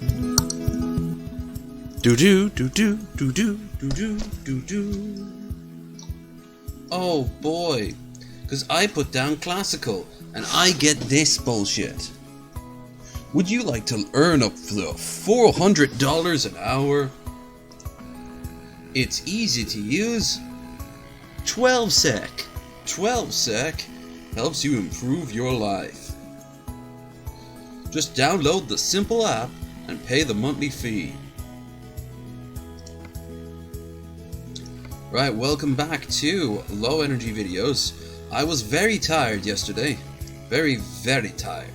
Do do do do do do do do do. Oh boy, because I put down classical and I get this bullshit. Would you like to earn up to $400 an hour? It's easy to use. 12 sec. 12 sec helps you improve your life. Just download the simple app and pay the monthly fee. Right, welcome back to Low Energy Videos. I was very tired yesterday. Very, very tired.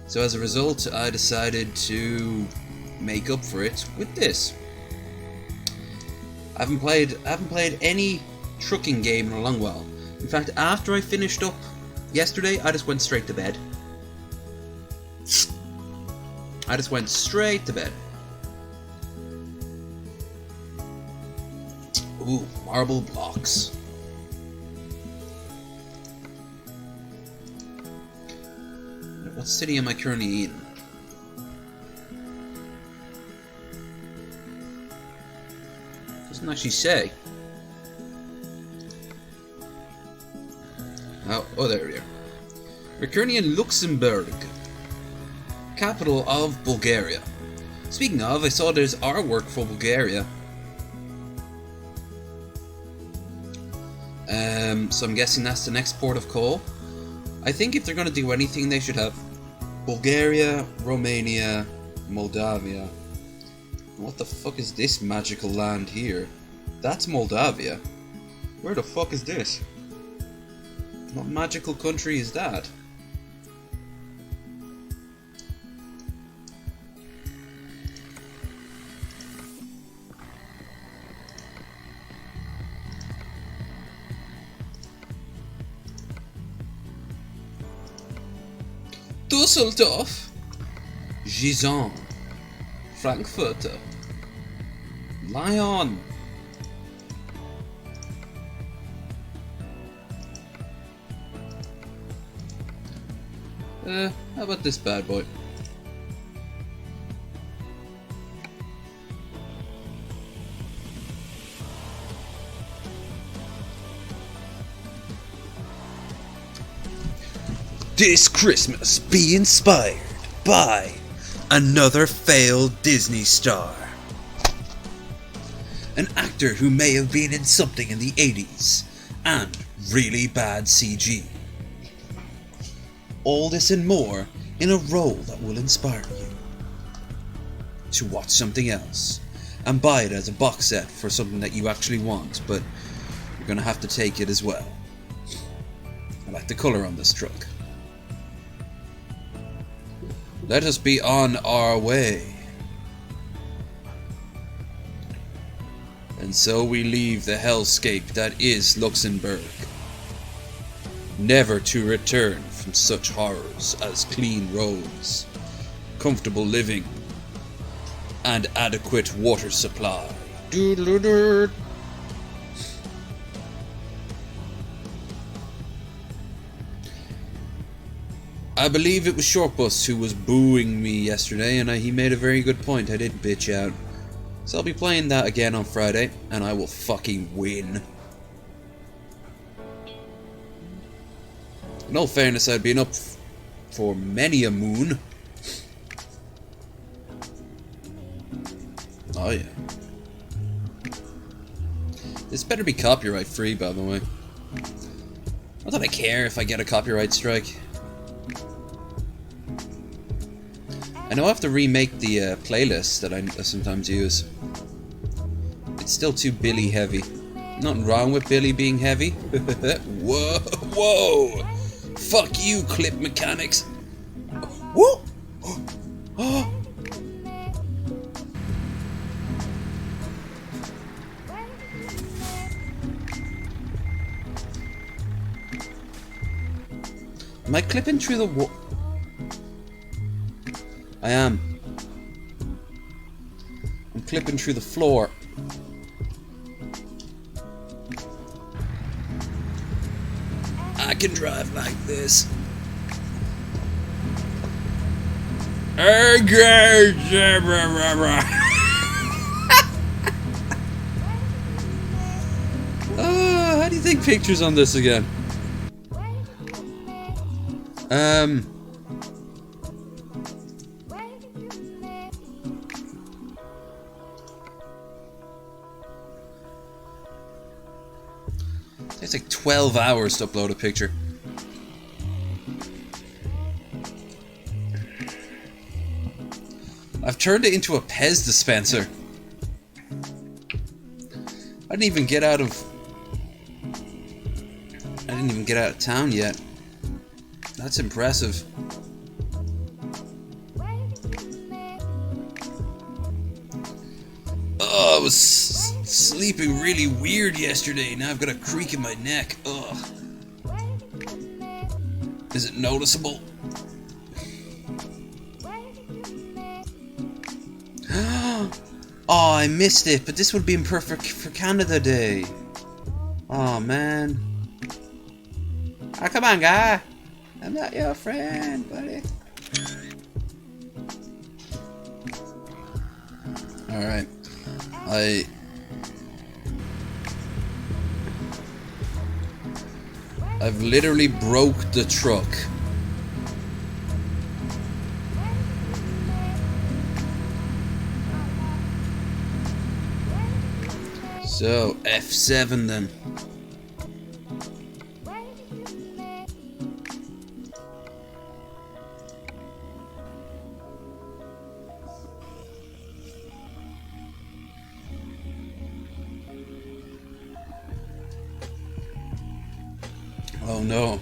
So as a result, I decided to make up for it with this. I haven't played any trucking game in a long while. In fact, after I finished up yesterday, I just went straight to bed. I just went straight to bed. Ooh, marble blocks. What city am I currently in? Doesn't actually say. Oh, there we are. We're currently in Luxembourg, capital of Bulgaria. Speaking of, I saw there's artwork for Bulgaria. So I'm guessing that's the next port of call. I think if they're going to do anything, they should have Bulgaria, Romania, Moldavia. What the fuck is this magical land here? That's Moldavia. Where the fuck is this? What magical country is that? Düsseldorf, Gizon, Frankfurter, Lyon. How about this bad boy? This Christmas be inspired by another failed Disney star. An actor who may have been in something in the 80s and really bad CG. All this and more in a role that will inspire you to watch something else and buy it as a box set for something that you actually want, but you're gonna have to take it as well. I like the color on this truck. Let us be on our way. And so we leave the hellscape that is Luxembourg, never to return from such horrors as clean roads, comfortable living, and adequate water supply. Doodle-doo. I believe it was Shortbus who was booing me yesterday, and he made a very good point. I did bitch out. So I'll be playing that again on Friday, and I will fucking win. In all fairness, I've been up for many a moon. Oh yeah. This better be copyright free, by the way. Not that I care if I get a copyright strike. I know I have to remake the playlist that I sometimes use. It's still too Billy heavy. Nothing wrong with Billy being heavy. Whoa, whoa! Fuck you, clip mechanics. Whoa! Oh. Am I clipping through the wall? I am. I'm clipping through the floor. I can drive like this. How do you take pictures on this again? It's like 12 hours to upload a picture. I've turned it into a Pez dispenser. I didn't even get out of town yet. That's impressive. Oh, I was sleeping really weird yesterday. Now I've got a creak in my neck. Ugh. Is it noticeable? Oh, I missed it, but this would be perfect for Canada Day. Oh, man. Ah, come on, guy. I'm not your friend, buddy. Alright. I've literally broke the truck. So, F7 then. Oh no.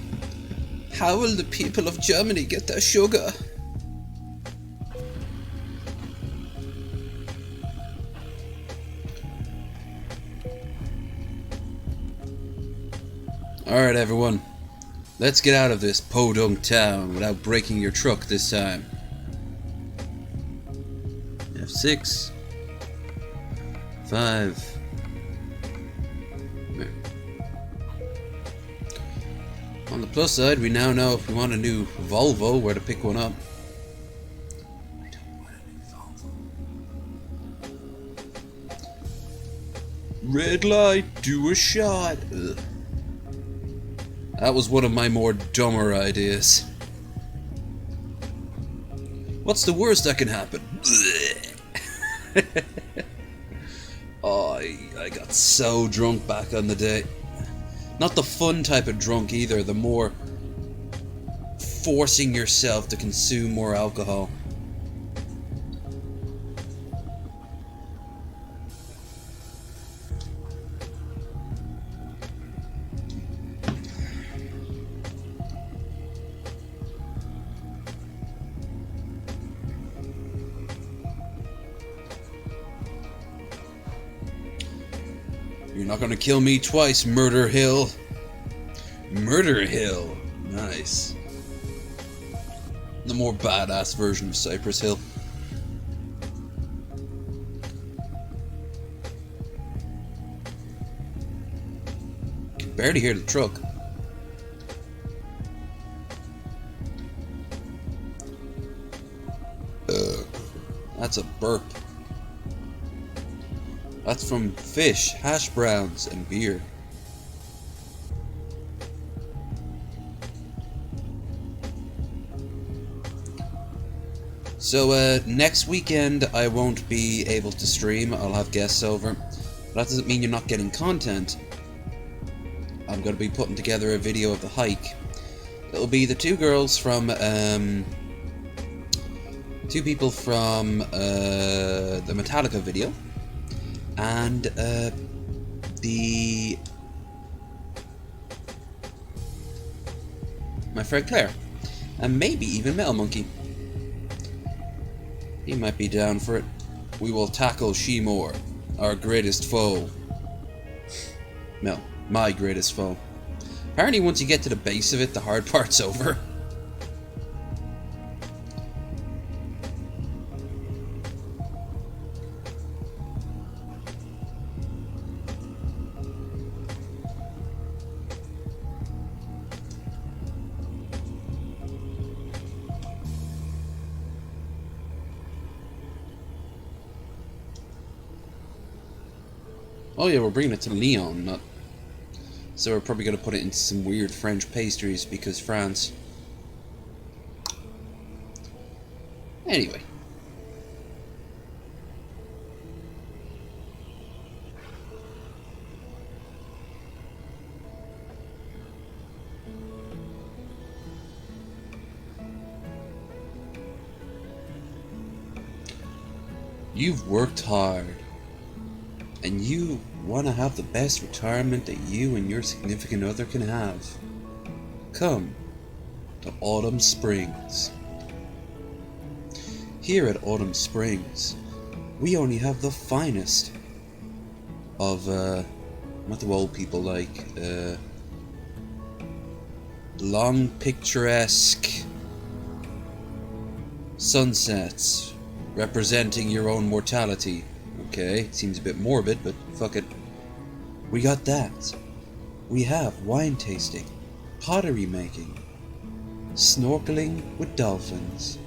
How will the people of Germany get their sugar? Alright everyone, let's get out of this podunk town without breaking your truck this time. F6 5. On the plus side, we now know if we want a new Volvo, where to pick one up. I don't want a new Volvo. Red light, do a shot. Ugh. That was one of my more dumber ideas. What's the worst that can happen? Oh, I got so drunk back on the day. Not the fun type of drunk either, the more forcing yourself to consume more alcohol. You're not gonna kill me twice, Murder Hill. Murder Hill. Nice. The more badass version of Cypress Hill. Can barely hear the truck. That's a burp. That's from fish, hash browns, and beer. So, next weekend I won't be able to stream. I'll have guests over. That doesn't mean you're not getting content. I'm going to be putting together a video of the hike. It'll be the two girls from, two people from the Metallica video. And my friend Claire, and maybe even Metal Monkey. He might be down for it. We will tackle Shemore, our greatest foe. No, my greatest foe. Apparently, once you get to the base of it, the hard part's over. Oh yeah, we're bringing it to Lyon, not... So we're probably going to put it into some weird French pastries because France. Anyway. You've worked hard, and you want to have the best retirement that you and your significant other can have. Come to Autumn Springs. Here at Autumn Springs, we only have the finest of, what do old people like? Long picturesque sunsets representing your own mortality. Okay, seems a bit morbid, but fuck it. We got that. We have wine tasting, pottery making, snorkeling with dolphins.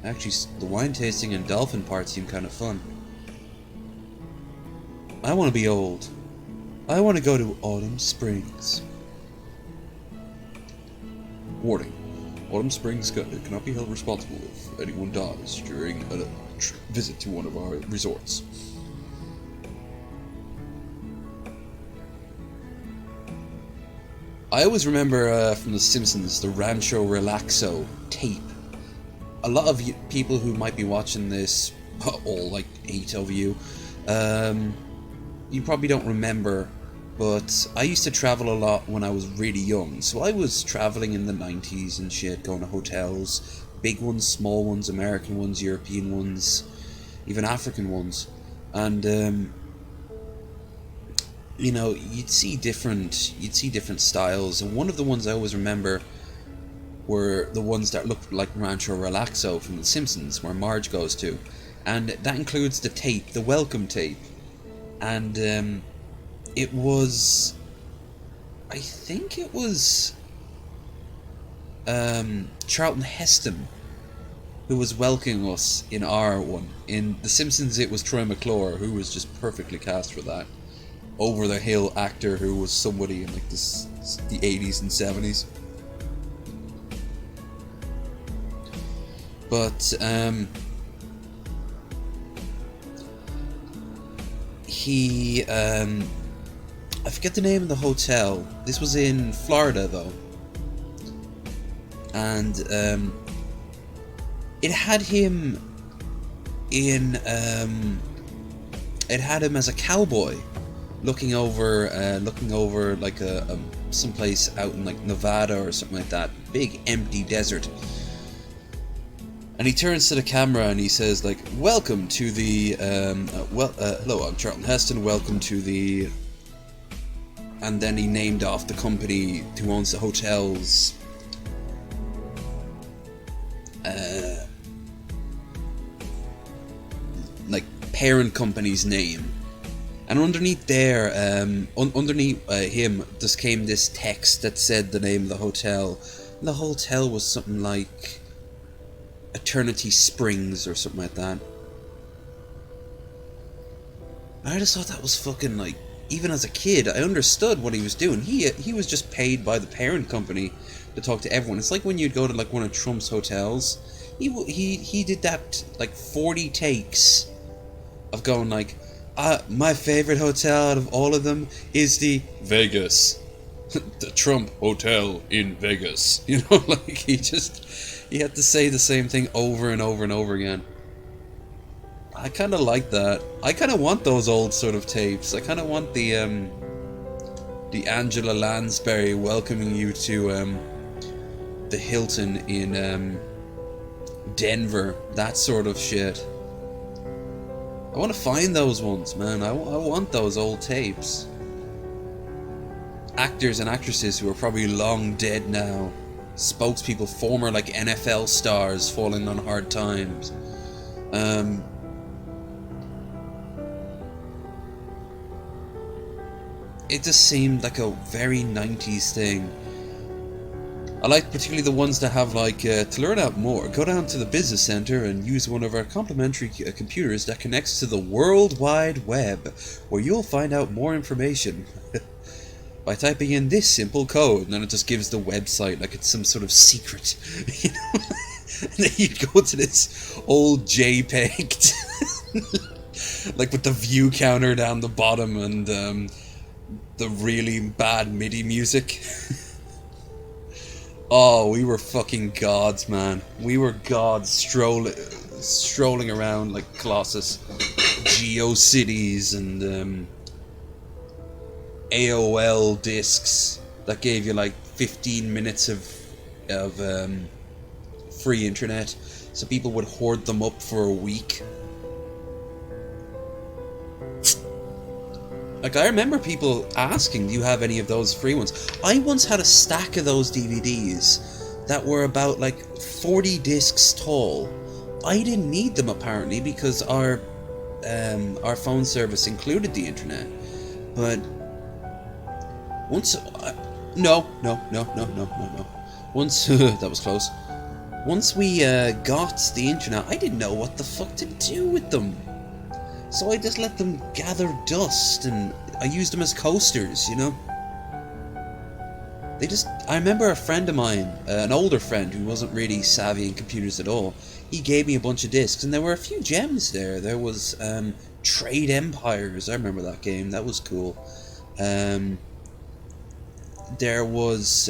Actually, the wine tasting and dolphin part seem kind of fun. I want to be old. I want to go to Autumn Springs. Warning. Autumn Springs cannot be held responsible if anyone dies during a visit to one of our resorts. I always remember from The Simpsons the Rancho Relaxo tape. A lot of people who might be watching this, all like 8 of you, you probably don't remember, but I used to travel a lot when I was really young. So I was traveling in the 90s and shit, going to hotels, big ones, small ones, American ones, European ones, even African ones. And you know, you'd see different styles, and one of the ones I always remember were the ones that looked like Rancho Relaxo from The Simpsons, where Marge goes to, and that includes the tape, the welcome tape, and it was, I think it was Charlton Heston who was welcoming us in our one. In The Simpsons it was Troy McClure, who was just perfectly cast for that. Over the hill actor who was somebody in like the 80s and 70s. But he I forget the name of the hotel. This was in Florida though. And it had him in it had him as a cowboy looking over like a someplace out in like Nevada or something like that, big empty desert. And he turns to the camera and he says like, "Welcome to the hello, I'm Charlton Heston, welcome to the..." And then he named off the company who owns the hotels. Like parent company's name. And underneath there, underneath him, just came this text that said the name of the hotel. And the hotel was something like Eternity Springs or something like that. I just thought that was fucking like, even as a kid, I understood what he was doing. He was just paid by the parent company to talk to everyone. It's like when you'd go to like one of Trump's hotels. He did that like 40 takes of going like, my favorite hotel out of all of them is the Vegas, the Trump Hotel in Vegas. You know, like he had to say the same thing over and over and over again. I kind of like that. I kind of want those old sort of tapes. I kind of want the Angela Lansbury welcoming you to the Hilton in Denver, that sort of shit. I want to find those ones, man. I want those old tapes. Actors and actresses who are probably long dead now. Spokespeople, former like NFL stars falling on hard times. It just seemed like a very 90s thing. I like particularly the ones that have like, to learn out more, go down to the business center and use one of our complimentary computers that connects to the World Wide Web, where you'll find out more information by typing in this simple code, and then it just gives the website like it's some sort of secret, you know? And then you go to this old JPEG, like with the view counter down the bottom and the really bad MIDI music. Oh, we were fucking gods, man. We were gods strolling around like Colossus, GeoCities, and AOL discs that gave you like 15 minutes of free internet, so people would hoard them up for a week. Like, I remember people asking, do you have any of those free ones? I once had a stack of those DVDs that were about like 40 discs tall. I didn't need them apparently because our phone service included the internet. But once no. Once that was close. Once we got the internet, I didn't know what the fuck to do with them. So I just let them gather dust, and I used them as coasters, you know? I remember a friend of mine, an older friend who wasn't really savvy in computers at all, he gave me a bunch of discs, and there were a few gems there. There was Trade Empires, I remember that game, that was cool. There was...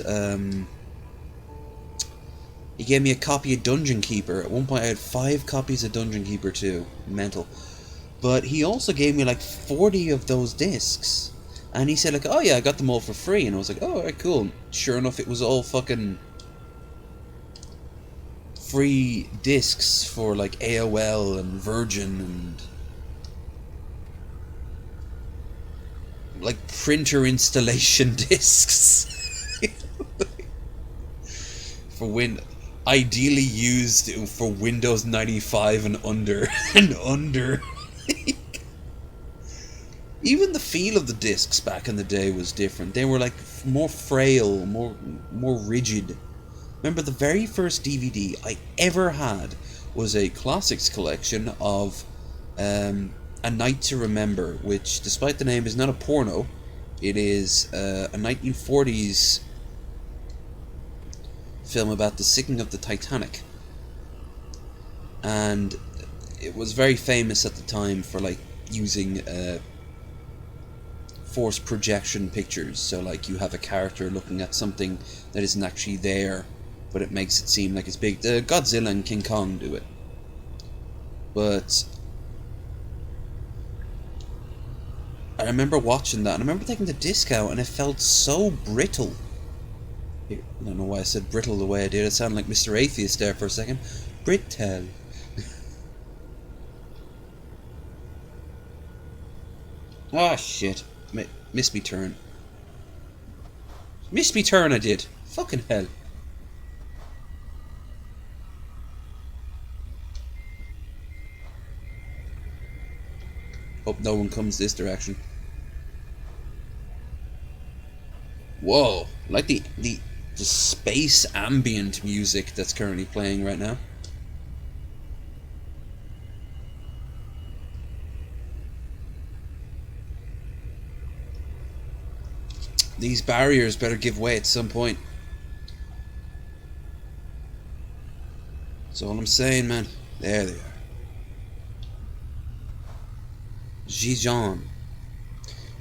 he gave me a copy of Dungeon Keeper. At one point I had 5 copies of Dungeon Keeper too. Mental. But he also gave me like 40 of those discs. And he said like, oh yeah, I got them all for free. And I was like, oh, alright, cool. Sure enough, it was all fucking free discs for like AOL and Virgin and like printer installation discs. For ideally used for Windows 95 and under. Even the feel of the discs back in the day was different. They were like more frail, more rigid. Remember the very first DVD I ever had was a classics collection of A Night to Remember, which, despite the name, is not a porno. It is a 1940s film about the sinking of the Titanic. And it was very famous at the time for like using forced projection pictures. So like you have a character looking at something that isn't actually there, but it makes it seem like it's big. Godzilla and King Kong do it. But I remember watching that, and I remember taking the disc out, and it felt so brittle. I don't know why I said brittle the way I did. It sounded like Mr. Atheist there for a second. Brittle. Ah, shit. Missed me turn. Missed me turn, I did. Fucking hell. Hope no one comes this direction. Whoa. Like the space ambient music that's currently playing right now. These barriers better give way at some point. That's all I'm saying, man. There they are.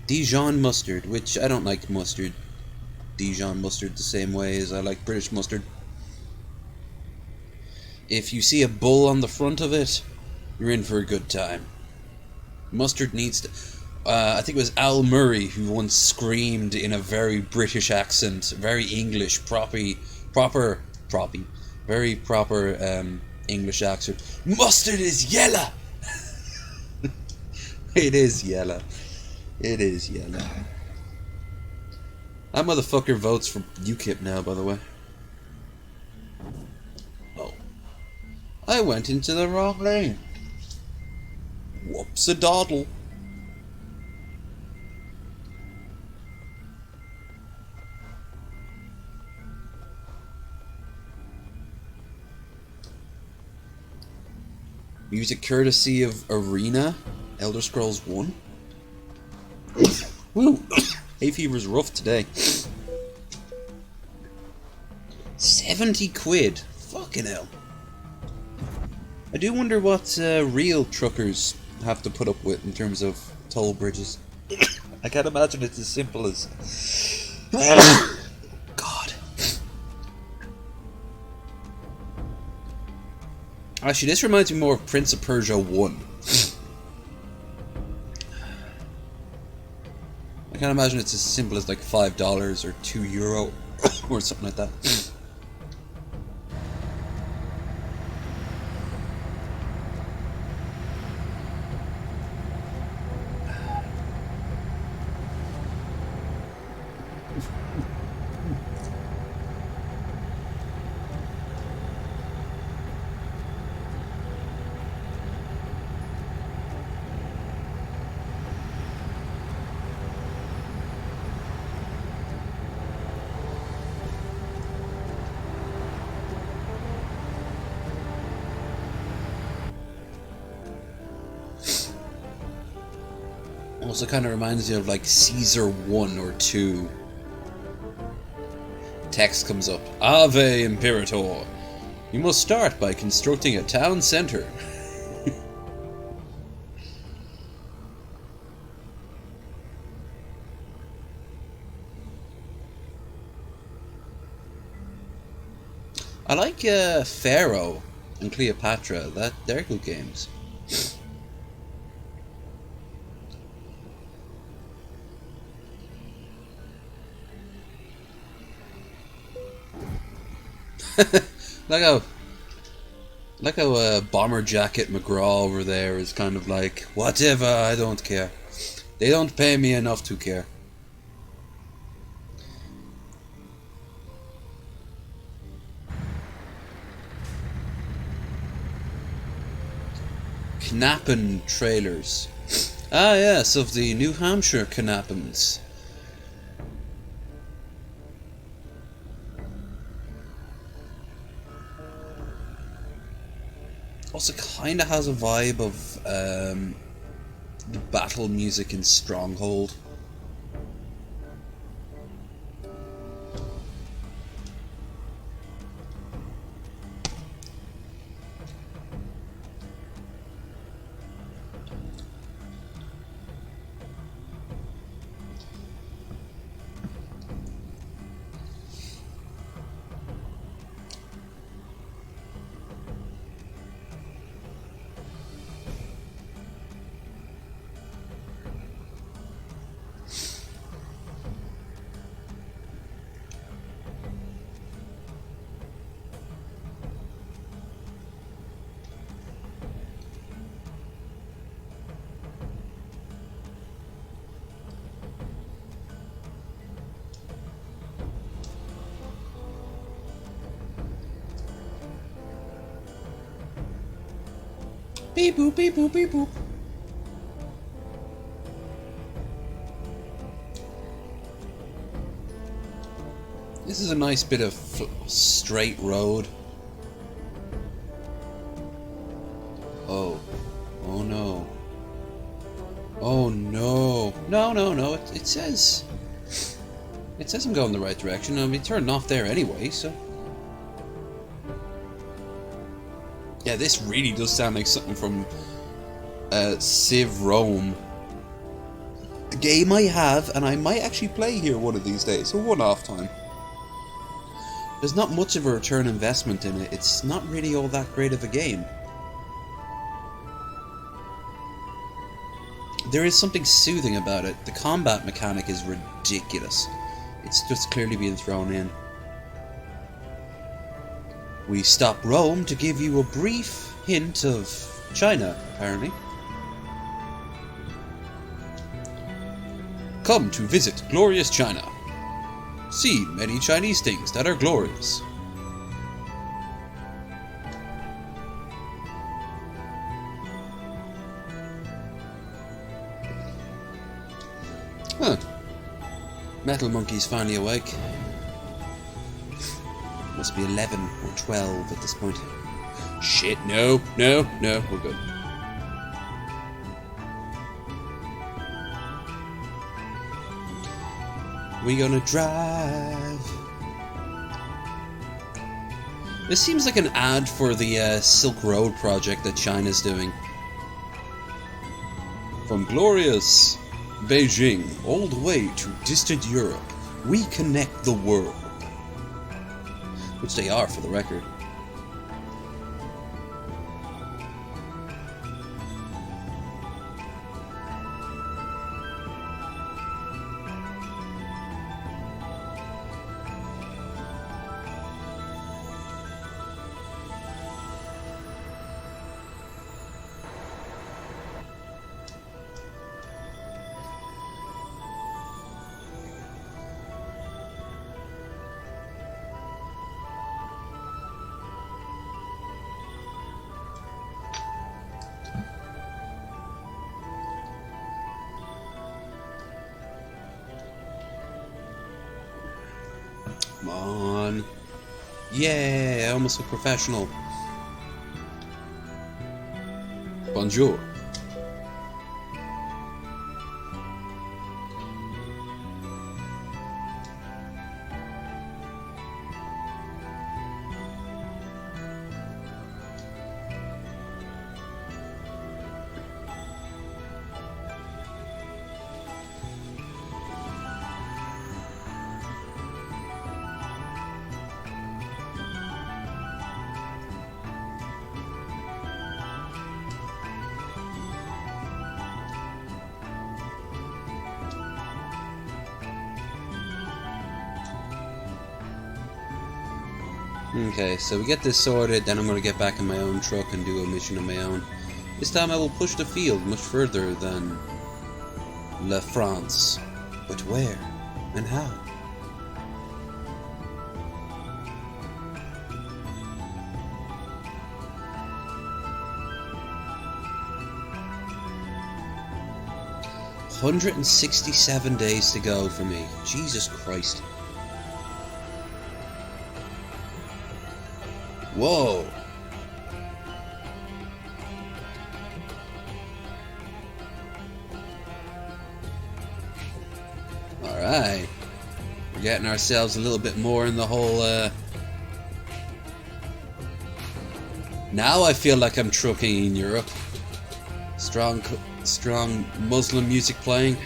Dijon mustard, which I don't like mustard. Dijon mustard the same way as I like British mustard. If you see a bull on the front of it, you're in for a good time. Mustard needs to... I think it was Al Murray who once screamed in a very British accent, very English, very proper English accent. Mustard is yellow! It is yellow. It is yellow. That motherfucker votes for UKIP now, by the way. Oh. I went into the wrong lane. Whoops-a-doddle. Music courtesy of Arena, Elder Scrolls 1. Woo! Hay fever's rough today. 70 quid. Fucking hell. I do wonder what real truckers have to put up with in terms of toll bridges. I can't imagine it's as simple as... God. Actually, this reminds me more of Prince of Persia 1. I can't imagine it's as simple as like $5 or €2 or something like that. Also kind of reminds you of like Caesar 1 or 2. Text comes up. Ave Imperator. You must start by constructing a town center. I like Pharaoh and Cleopatra. They're good games. like how Bomber Jacket McGraw over there is kind of like, whatever, I don't care. They don't pay me enough to care. Knappen trailers. Ah yes, of the New Hampshire Knappens. Also kind of has a vibe of the battle music in Stronghold. Beep boop, beep boop, beep boop. This is a nice bit of straight road. Oh. Oh no. Oh no. No, no, no. It says... It says I'm going the right direction. I'll be turning off there anyway, so... Yeah, this really does sound like something from Civ Rome. A game I have, and I might actually play here one of these days. A one-off time. There's not much of a return investment in it. It's not really all that great of a game. There is something soothing about it. The combat mechanic is ridiculous. It's just clearly being thrown in. We stop Rome to give you a brief hint of China, apparently. Come to visit glorious China. See many Chinese things that are glorious. Huh. Metal Monkey's finally awake. Must be 11 or 12 at this point. Shit, no, no, no, we're good. We gonna drive. This seems like an ad for the Silk Road project that China's doing. From glorious Beijing all the way to distant Europe, we connect the world. Which they are, for the record. Come on. Yeah, I almost look professional. Bonjour. Okay, so we get this sorted, then I'm going to get back in my own truck and do a mission on my own. This time I will push the field much further than La France. But where? And how? $167 days to go for me. Jesus Christ. Whoa! Alright. We're getting ourselves a little bit more in the whole, Now I feel like I'm trucking in Europe. Strong Muslim music playing.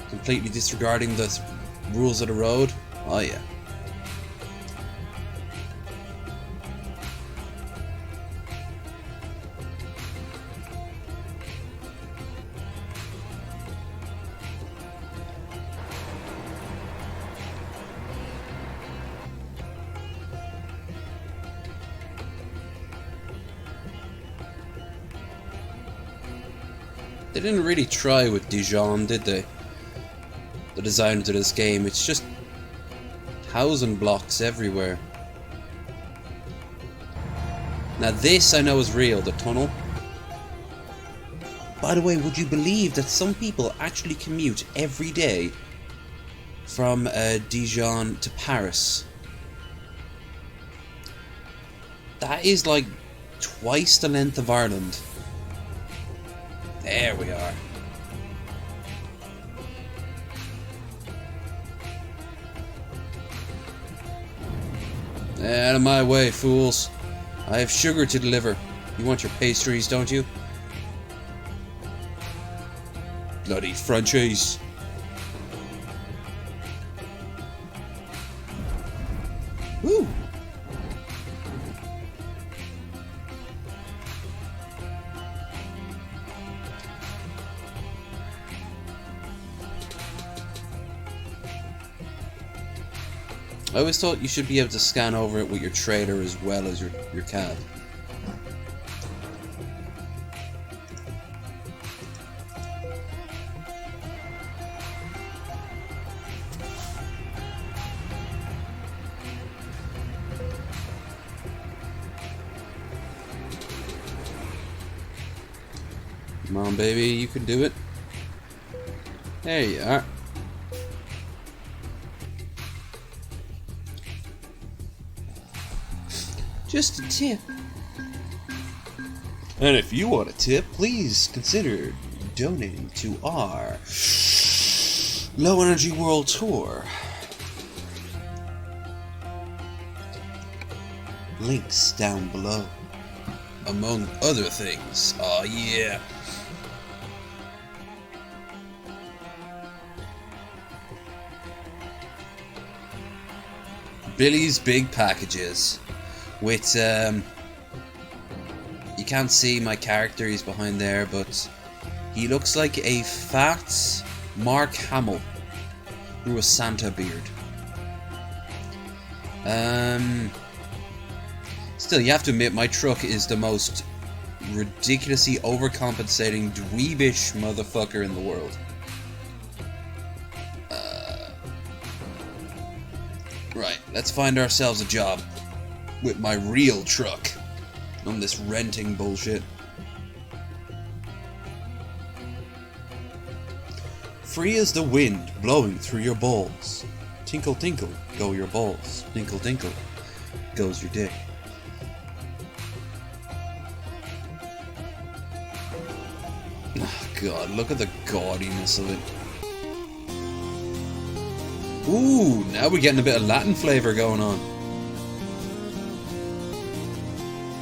Completely disregarding the rules of the road. Oh yeah. They didn't really try with Dijon, did they? The designers of this game. It's just housing blocks everywhere. Now this I know is real, the tunnel. By the way, would you believe that some people actually commute every day from Dijon to Paris? That is like twice the length of Ireland. There we are. Out of my way, fools. I have sugar to deliver. You want your pastries, don't you? Bloody Frenchies. Woo! I always thought you should be able to scan over it with your trailer as well as your cab. Come on, baby, you can do it. There you are. Just a tip. And if you want a tip, please consider donating to our Low Energy World Tour. Links down below. Among other things. Oh yeah. Billy's Big Packages. With you can't see my character, he's behind there, but he looks like a fat Mark Hamill through a Santa beard. Still, you have to admit, my truck is the most ridiculously overcompensating, dweebish motherfucker in the world. Right, let's find ourselves a job with my real truck on this renting bullshit. Free as the wind blowing through your balls. Tinkle tinkle go your balls. Tinkle tinkle goes your dick. Oh god, look at the gaudiness of it. Ooh, now we're getting a bit of Latin flavour going on.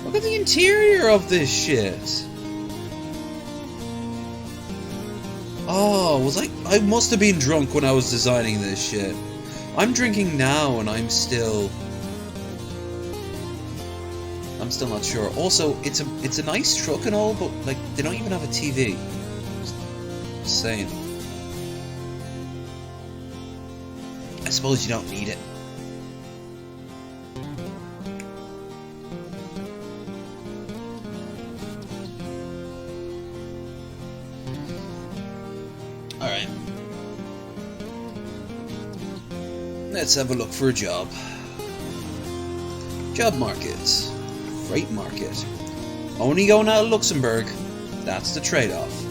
Look at the interior of this shit. Oh, I must have been drunk when I was designing this shit. I'm drinking now and I'm still not sure. Also, it's a nice truck and all, but like they don't even have a TV. Just saying. I suppose you don't need it. Alright. Let's have a look for a job. Job market. Freight market. Only going out of Luxembourg. That's the trade-off.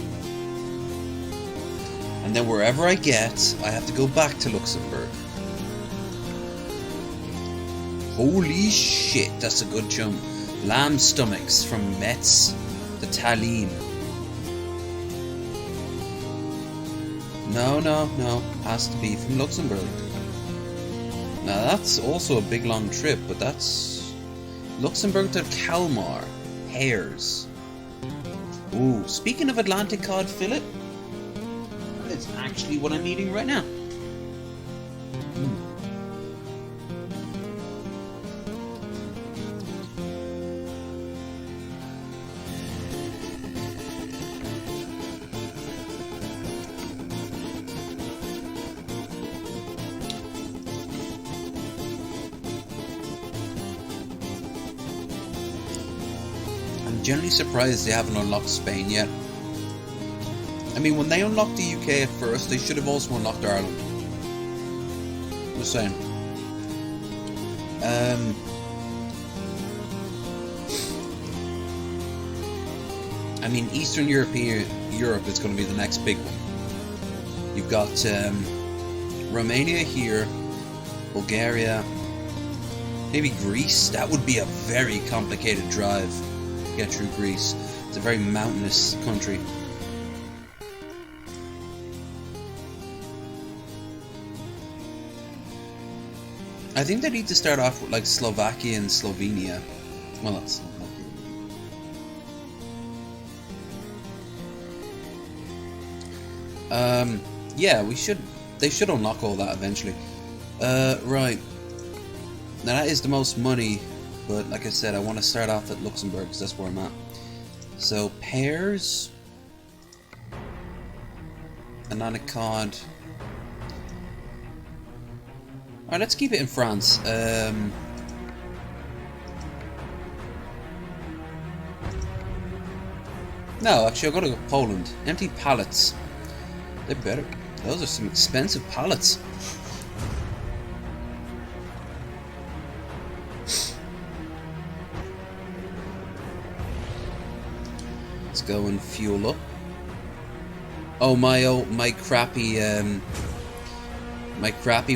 And then wherever I get, I have to go back to Luxembourg. Holy shit, that's a good jump. Lamb stomachs from Metz to Tallinn. No. Has to be from Luxembourg. Now that's also a big long trip, but that's Luxembourg to Kalmar. Hares. Ooh, speaking of Atlantic cod fillet, that's actually what I'm eating right now. I'm generally surprised they haven't unlocked Spain yet. I mean, when they unlocked the UK at first, they should have also unlocked Ireland. Just saying. I mean, Eastern Europe is going to be the next big one. You've got Romania here, Bulgaria, maybe Greece. That would be a very complicated drive to get through Greece. It's a very mountainous country. I think they need to start off with like Slovakia and Slovenia. Well, that's Slovakia. Yeah, they should unlock all that eventually. Right. Now that is the most money, but like I said, I want to start off at Luxembourg because that's where I'm at. So pears, banana cod. Alright, let's keep it in France. No, actually, I've got to go to Poland. Empty pallets. They're better. Those are some expensive pallets. Let's go and fuel up. Oh, my crappy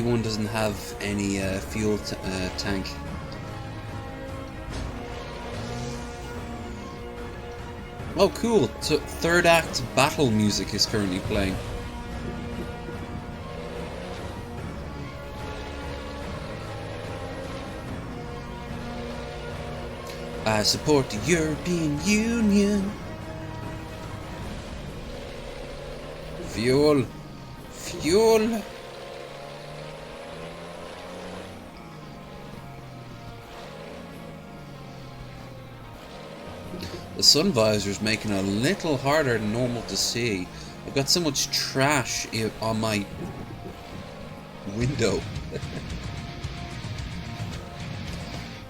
one doesn't have any fuel tank. Oh, cool. So, third act battle music is currently playing. I support the European Union. Fuel. Fuel. The sun visor's making it a little harder than normal to see. I've got so much trash on my window.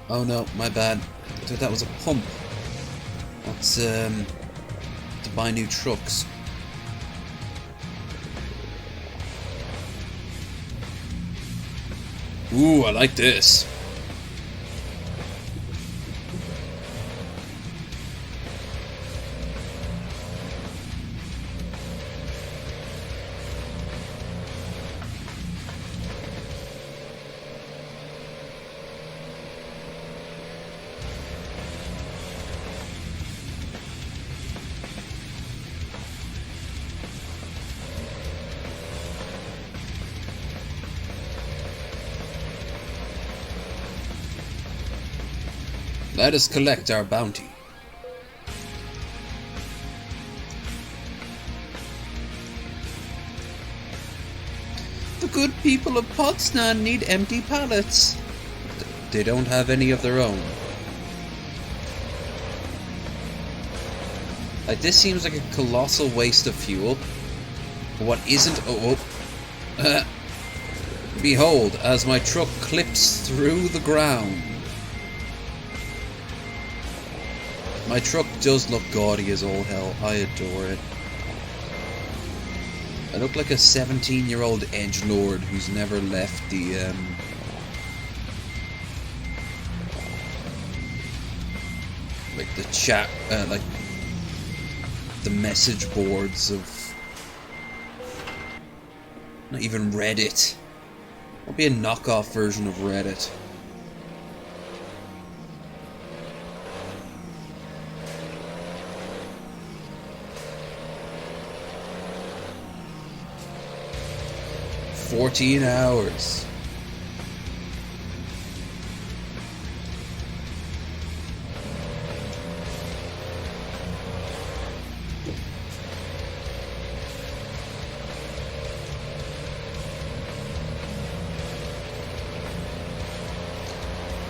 Oh no, my bad. I thought that was a pump. That's to buy new trucks. Ooh, I like this. Let us collect our bounty. The good people of Potsdam need empty pallets. They don't have any of their own. Like, this seems like a colossal waste of fuel. But what isn't... Behold, as my truck clips through the ground. My truck does look gaudy as all hell. I adore it. I look like a 17-year-old edgelord who's never left the, like the chat, like the message boards of, not even Reddit. It'll be a knockoff version of Reddit. $14 hours.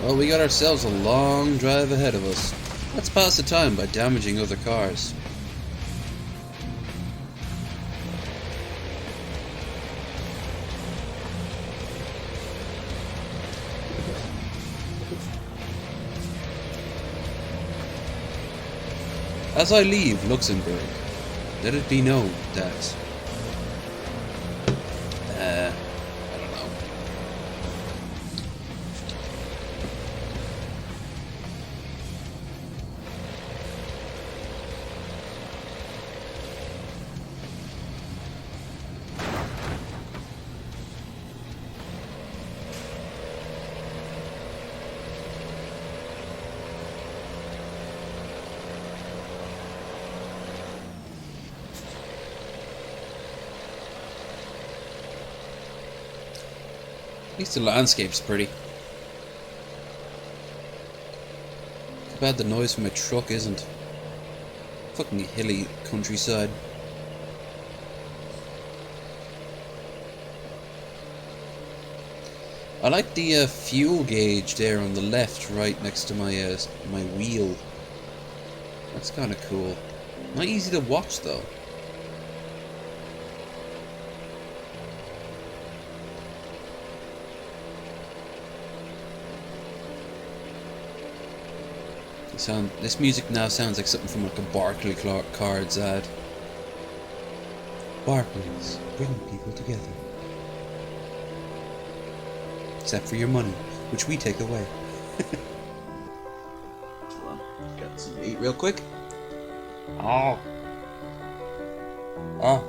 Well, we got ourselves a long drive ahead of us. Let's pass the time by damaging other cars. As I leave Luxembourg, let it be known that I don't know. At least the landscape's pretty. Too bad the noise from a truck isn't. Fucking hilly countryside. I like the fuel gauge there on the left, right next to my my wheel. That's kind of cool. Not easy to watch though. This music now sounds like something from like a Barclay Cards ad. Barclays, bring people together. Except for your money, which we take away. Hold on, get some to eat real quick. Oh. Oh.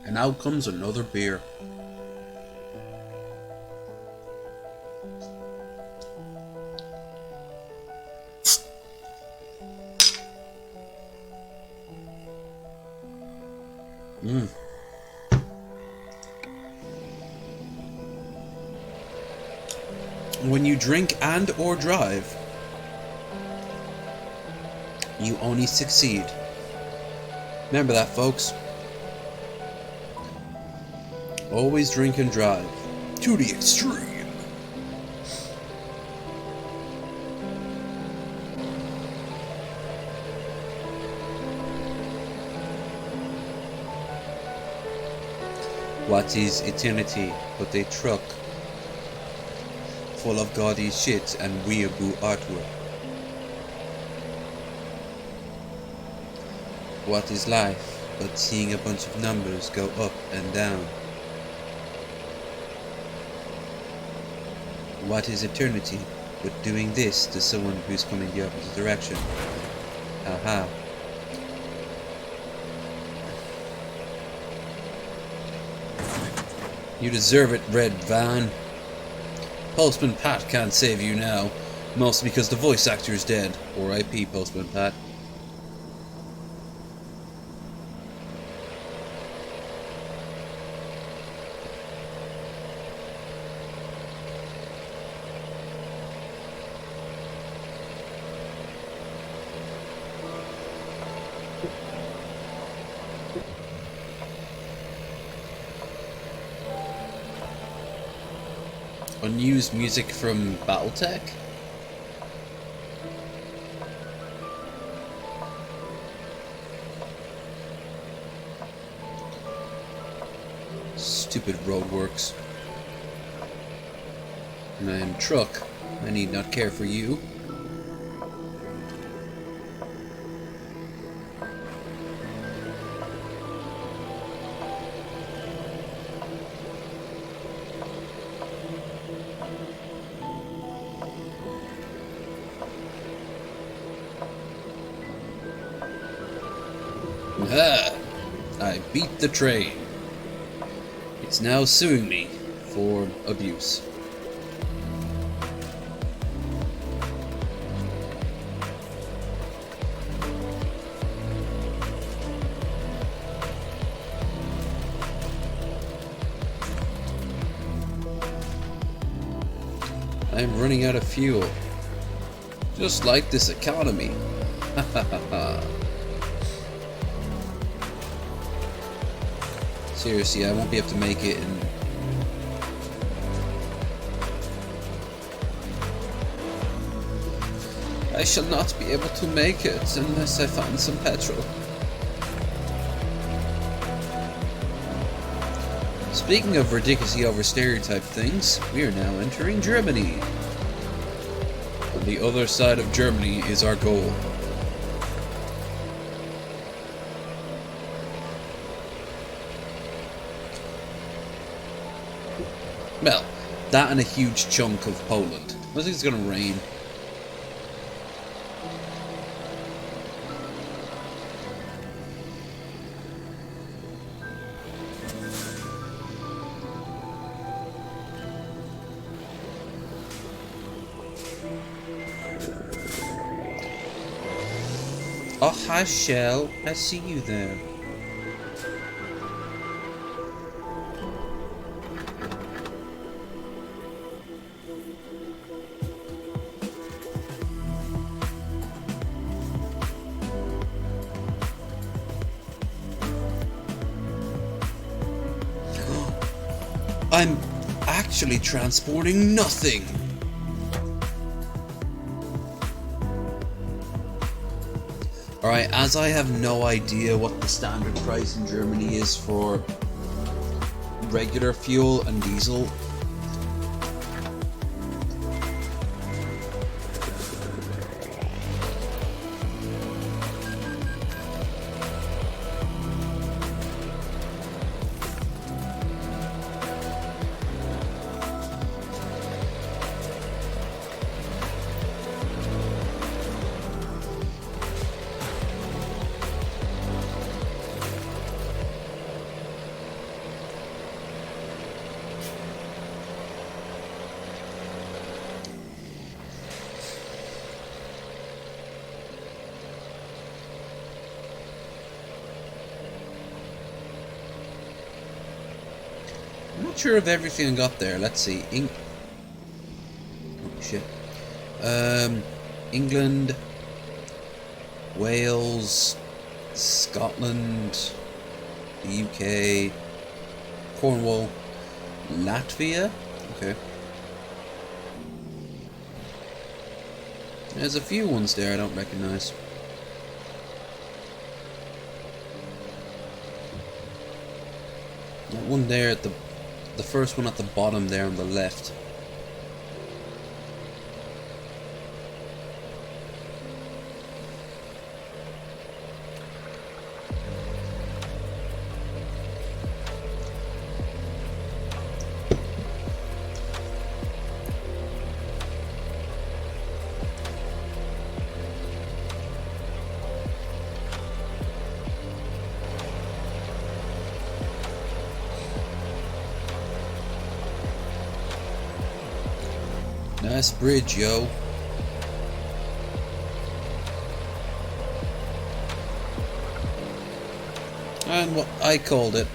And out comes another beer. When you drink and or drive, you only succeed. Remember that, folks. Always drink and drive. To the extreme. What is eternity but a truck full of gaudy shit and weeaboo artwork? What is life but seeing a bunch of numbers go up and down? What is eternity but doing this to someone who's coming the opposite direction? Haha. You deserve it, Red Van. Postman Pat can't save you now, mostly because the voice actor is dead. R.I.P. Postman Pat. Unused music from Battletech? Stupid roadworks. Man, truck, I need not care for you. Aha! I beat the train. It's now suing me for abuse. I'm running out of fuel. Just like this economy. Ha ha ha ha. Seriously, I won't be able to make it in... I shall not be able to make it unless I find some petrol. Speaking of ridiculously over-stereotyped things, we are now entering Germany. On the other side of Germany is our goal. Well, that and a huge chunk of Poland. I think it's gonna rain. Oh, hi, Shell. I see you there. I'm actually transporting nothing. Alright, as I have no idea what the standard price in Germany is for regular fuel and diesel. not sure of everything I got there. Let's see. Oh, shit. England, Wales, Scotland, the UK, Cornwall, Latvia. Okay. There's a few ones there I don't recognize. That one there at the first one at the bottom there on the left. Nice bridge, yo. And what I called it.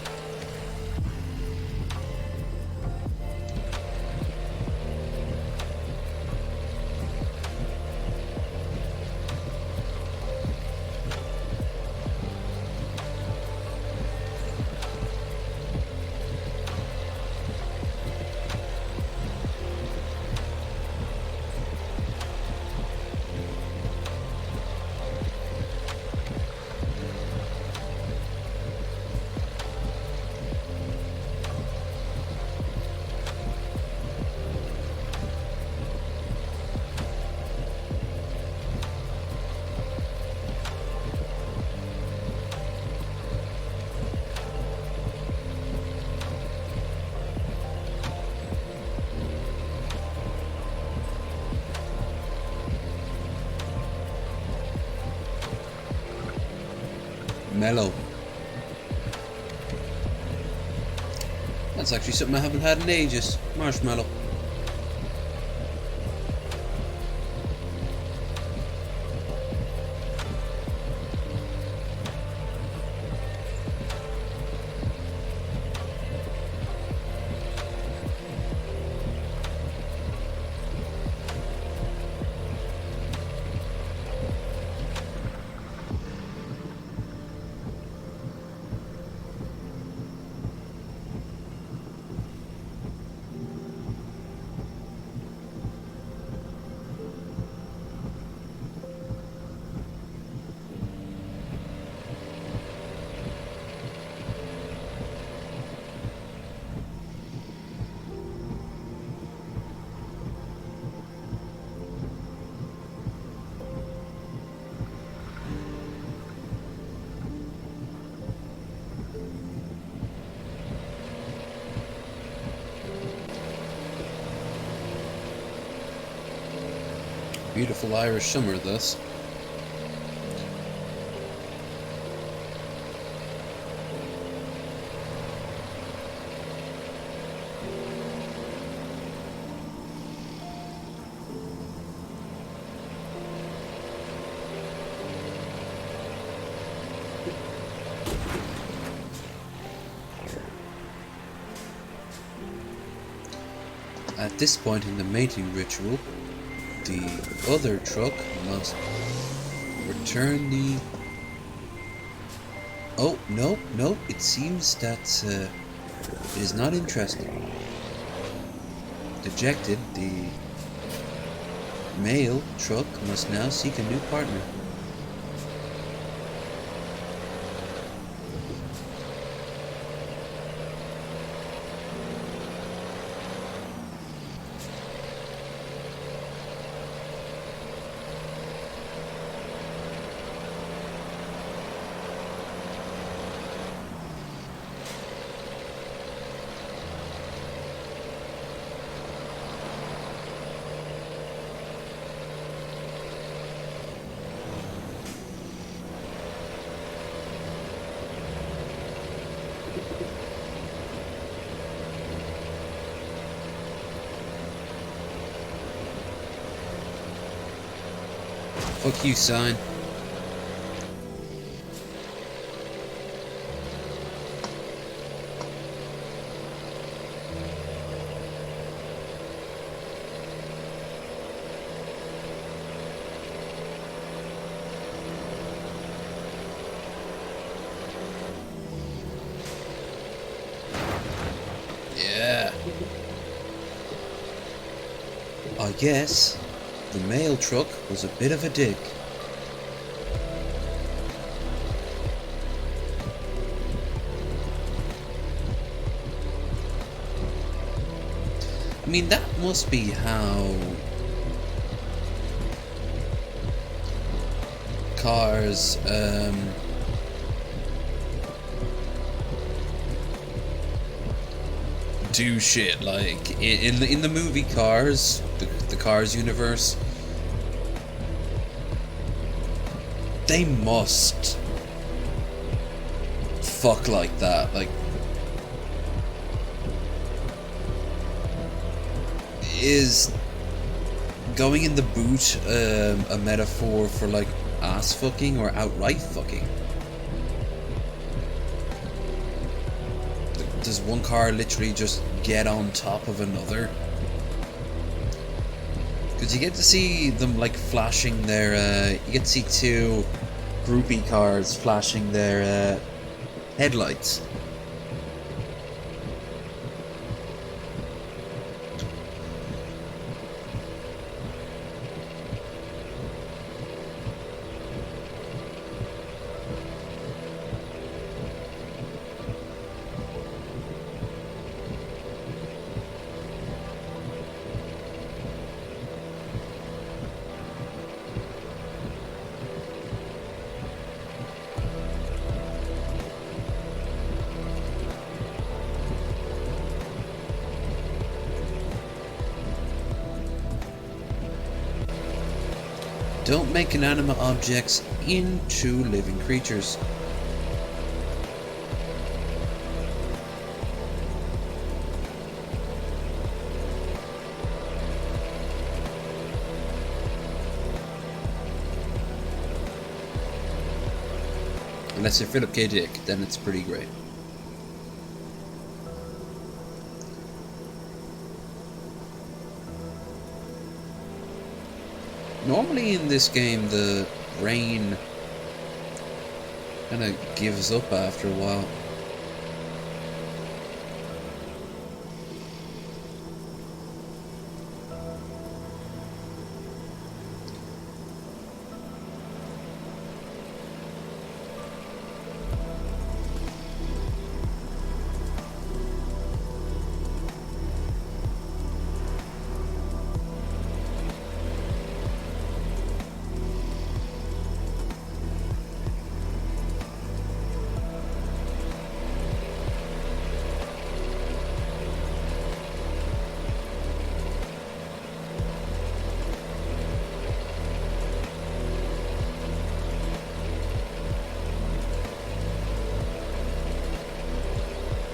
Mellow. That's actually something I haven't had in ages. Marshmallow. Beautiful Irish summer, thus. At this point in the mating ritual, the other truck must return the... Oh, no, it seems that it is not interested. Dejected, the male truck must now seek a new partner. Fuck you, sign. Yeah. I guess the mail truck was a bit of a dick. I mean, that must be how cars do shit. Like in the movie Cars, the Cars universe, they must fuck like that. Like, is going in the boot a metaphor for like ass fucking or outright fucking? Does one car literally just get on top of another? Because you get to see them like flashing their you get to see two groupie cars flashing their headlights. Don't make inanimate objects into living creatures. Unless you're Philip K. Dick, then it's pretty great. Normally in this game, the rain kind of gives up after a while.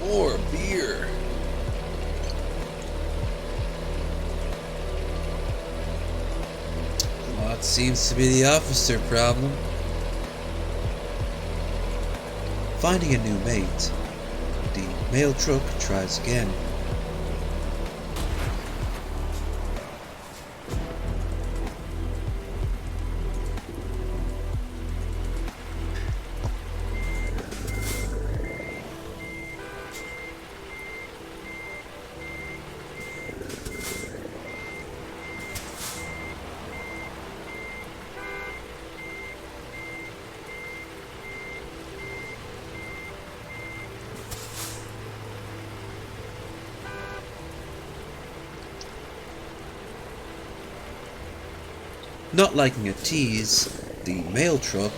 More beer. Well, it seems to be the officer problem. Finding a new mate, the mail truck tries again. Not liking a tease, the mail truck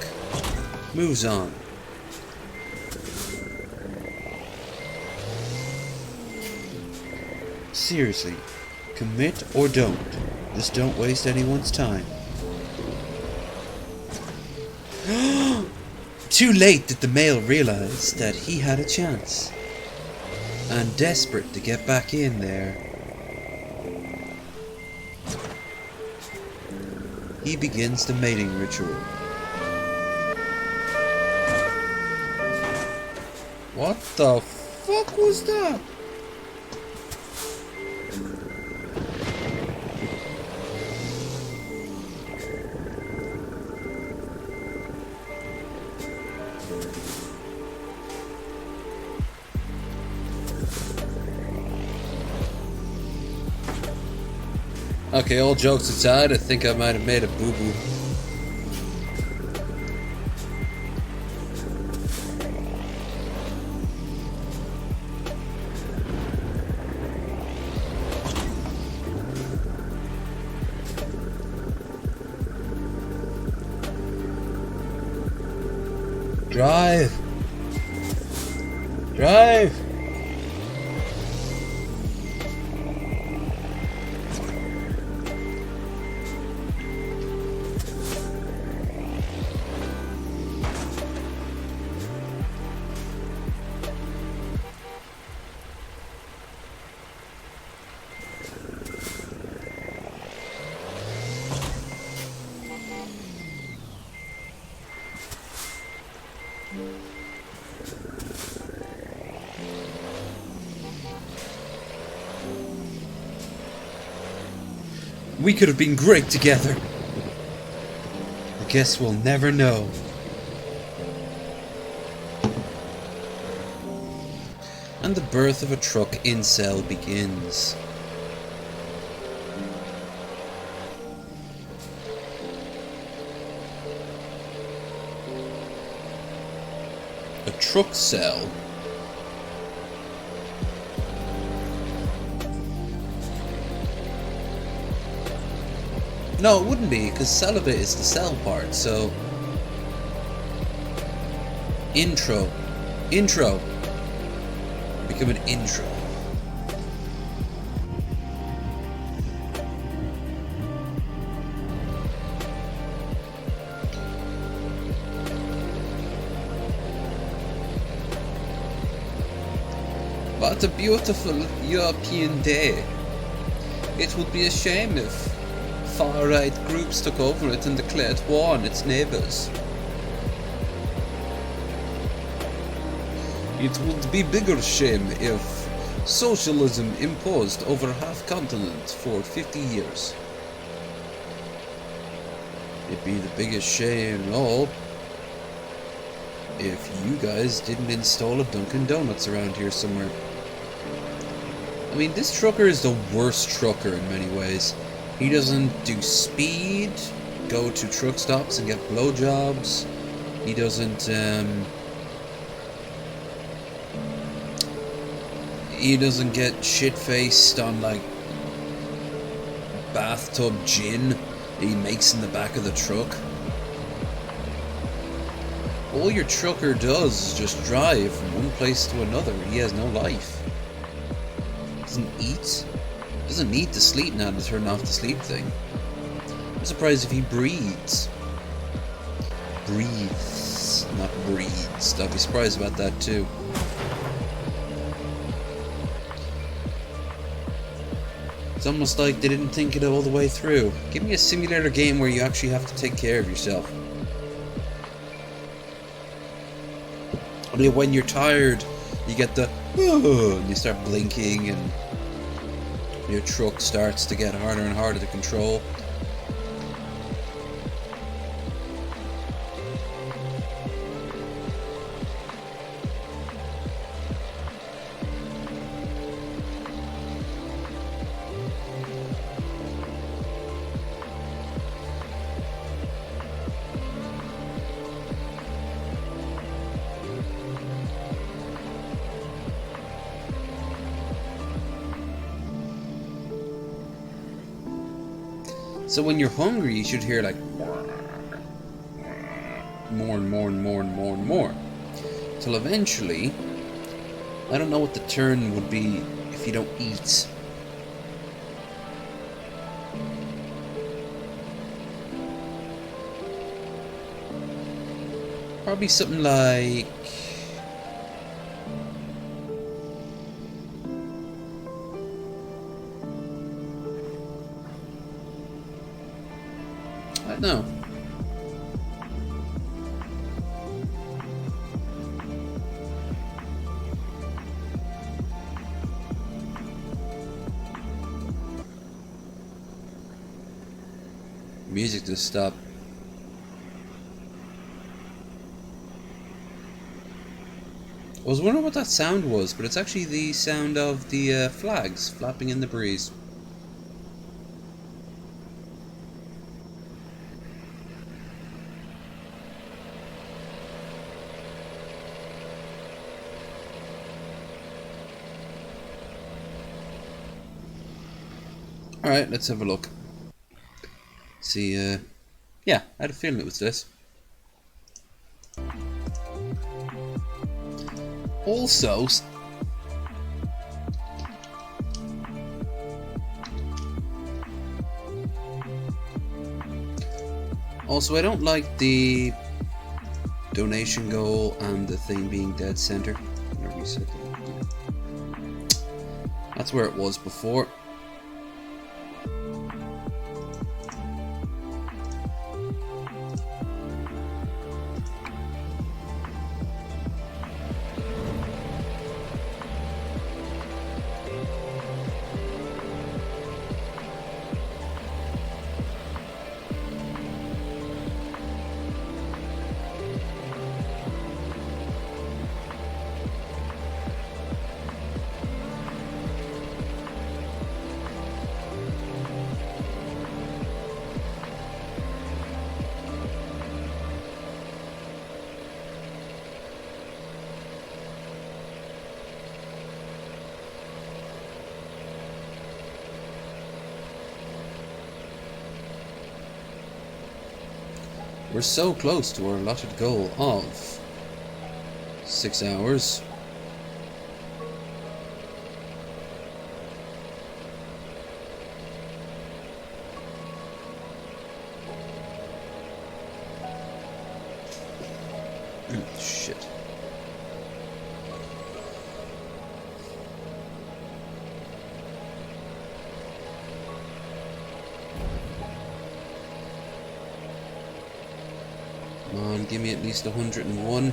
moves on. Seriously, commit or don't. Just don't waste anyone's time. Too late did the mail realize that he had a chance. And desperate to get back in there, he begins the mating ritual. What the fuck was that? Okay, all jokes aside, I think I might have made a boo-boo. Drive! Drive! We could have been great together. I guess we'll never know. And the birth of a truck incel begins. A truck cell? No, it wouldn't be, because celibate is the cell part, so... Intro. Intro. Become an intro. What a beautiful European day. It would be a shame if far-right groups took over it and declared war on its neighbours. It would be bigger shame if socialism imposed over half-continent for 50 years. It'd be the biggest shame of all if you guys didn't install a Dunkin' Donuts around here somewhere. I mean, this trucker is the worst trucker in many ways. He doesn't do speed, go to truck stops and get blowjobs. He doesn't, get shit-faced on, like, bathtub gin he makes in the back of the truck. All your trucker does is just drive from one place to another. He has no life. Doesn't eat. Doesn't need to sleep now to turn off the sleep thing. I'm surprised if he breathes. Breathes, not breeds. I'd be surprised about that too. It's almost like they didn't think it all the way through. Give me a simulator game where you actually have to take care of yourself. I mean, when you're tired, you get the and you start blinking and your truck starts to get harder and harder to control. So when you're hungry, you should hear like more and more and more and more and more. Till eventually, I don't know what the turn would be if you don't eat. Probably something like... I don't know. Music just stopped. I was wondering what that sound was, but it's actually the sound of the flags flapping in the breeze. Alright, let's have a look. See, yeah, I had a feeling it was this. Also, I don't like the donation goal and the thing being dead center. I'm gonna reset that. That's where it was before. We're so close to our allotted goal of 6 hours. Shit. Come on, give me at least 101.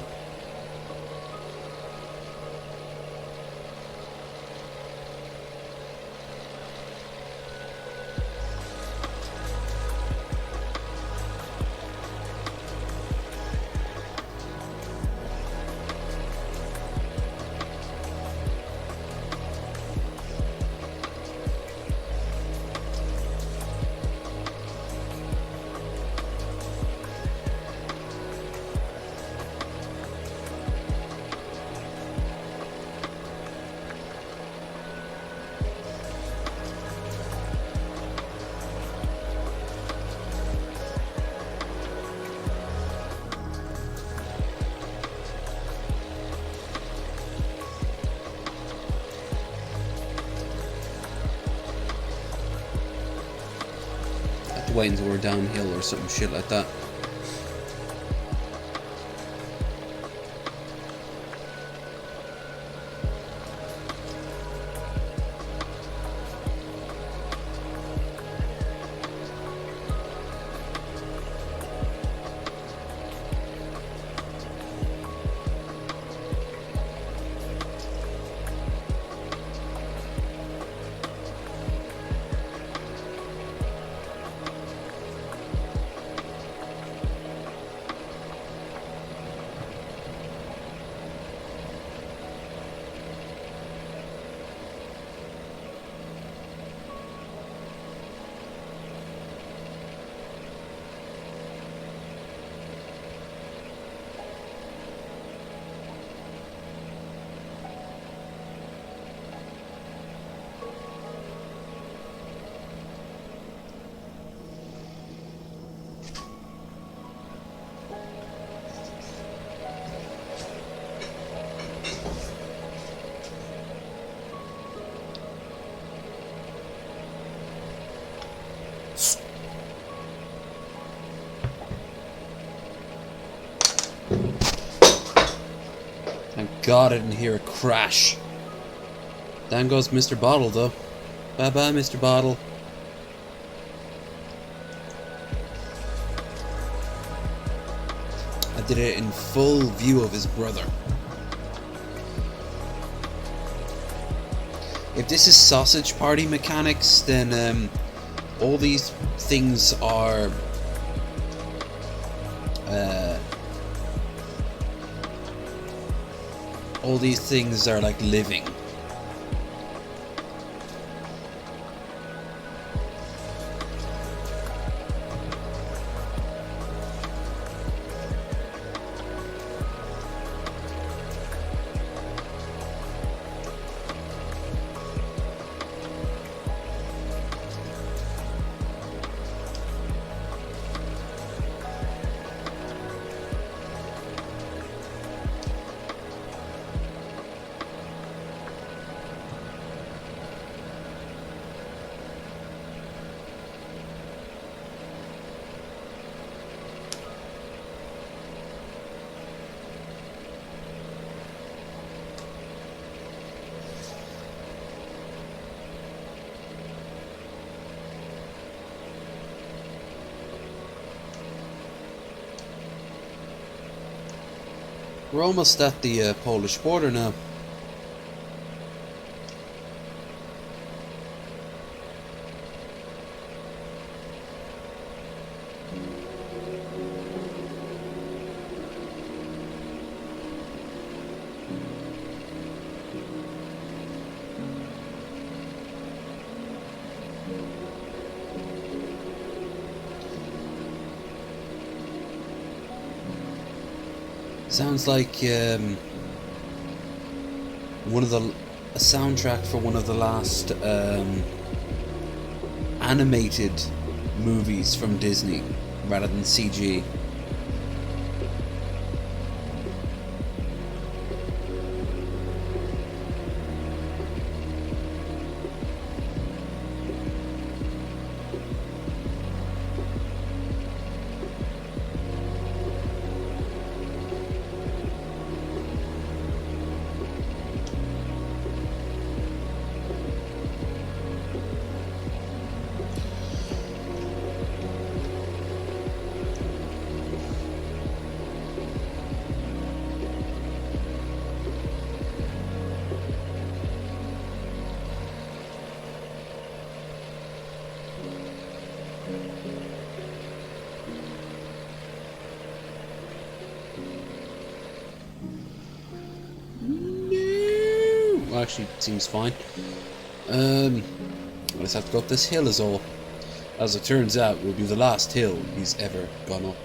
Wait until we're downhill or some shit like that. Thank God I didn't hear a crash. Down goes Mr. Bottle, though. Bye bye, Mr. Bottle. I did it in full view of his brother. If this is sausage party mechanics, then all these things are like living. We're almost at the Polish border now. Sounds like a soundtrack for one of the last animated movies from Disney rather than CG. Actually, seems fine. I just have to go up this hill is all. As it turns out, will be the last hill he's ever gone up.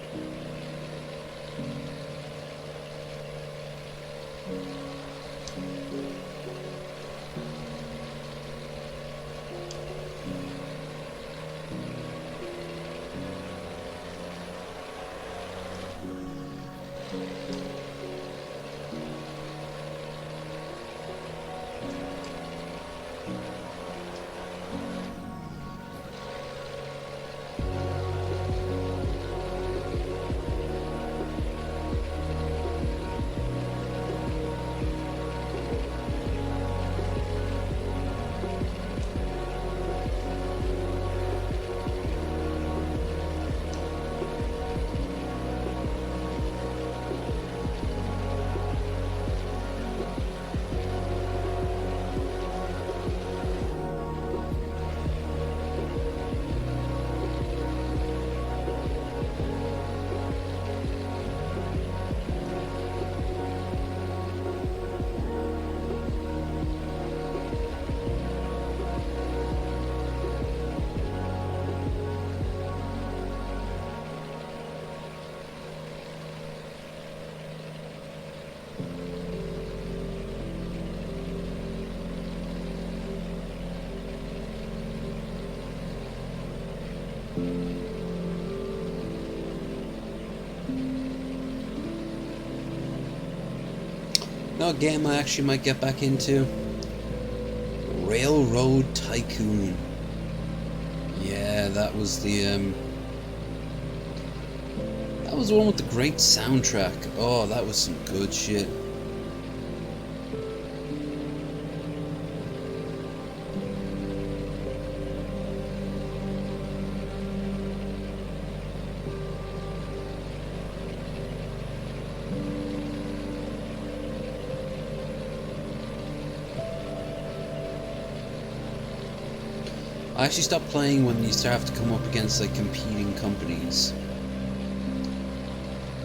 No game I actually might get back into. Railroad Tycoon. Yeah, that was the that was the one with the great soundtrack. Oh, that was some good shit. I actually stopped playing when you start to come up against like competing companies.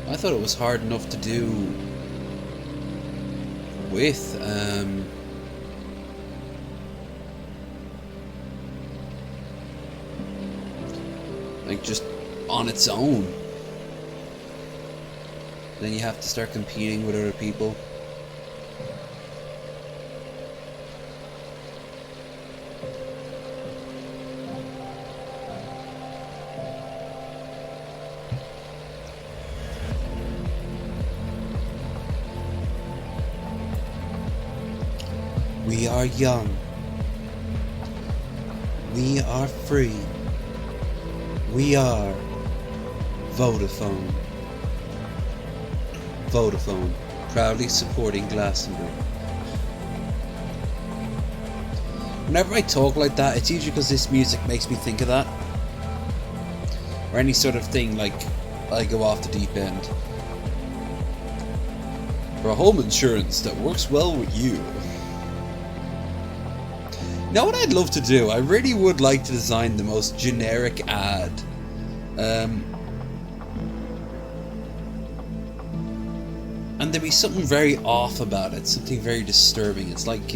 I thought it was hard enough to do with like just on its own. Then you have to start competing with other people. We are young. We are free. We are Vodafone. Vodafone, proudly supporting Glastonbury. Whenever I talk like that, it's usually because this music makes me think of that. Or any sort of thing like I go off the deep end. For a home insurance that works well with you. Now what I'd love to do, I really would like to design the most generic ad. And there'd be something very off about it, something very disturbing. It's like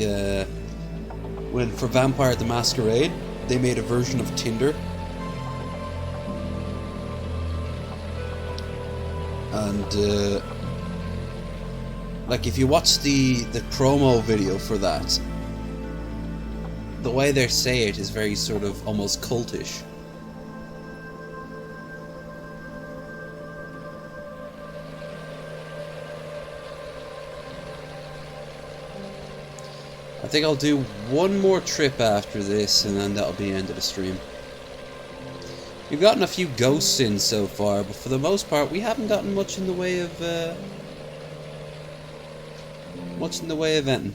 when for Vampire the Masquerade, they made a version of Tinder. And like if you watch the promo video for that, the way they say it is very sort of almost cultish. I think I'll do one more trip after this, and then that'll be the end of the stream. We've gotten a few ghosts in so far, but for the most part, we haven't gotten much in the way of anything.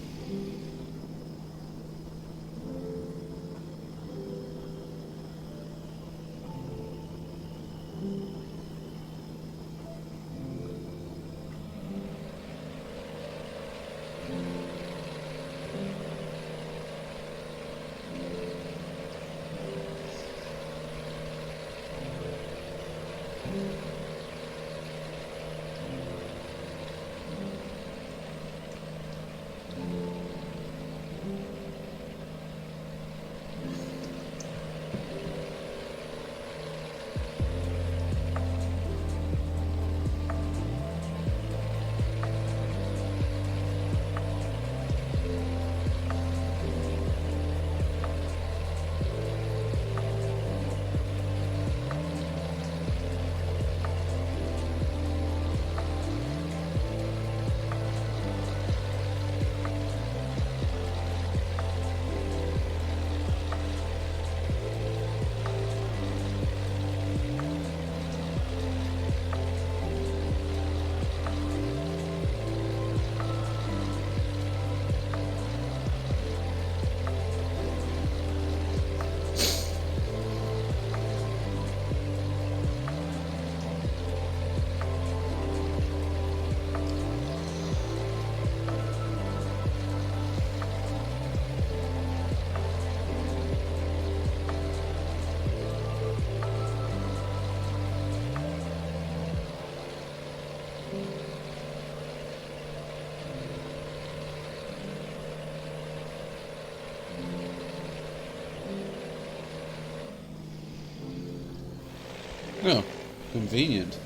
Oh, convenient.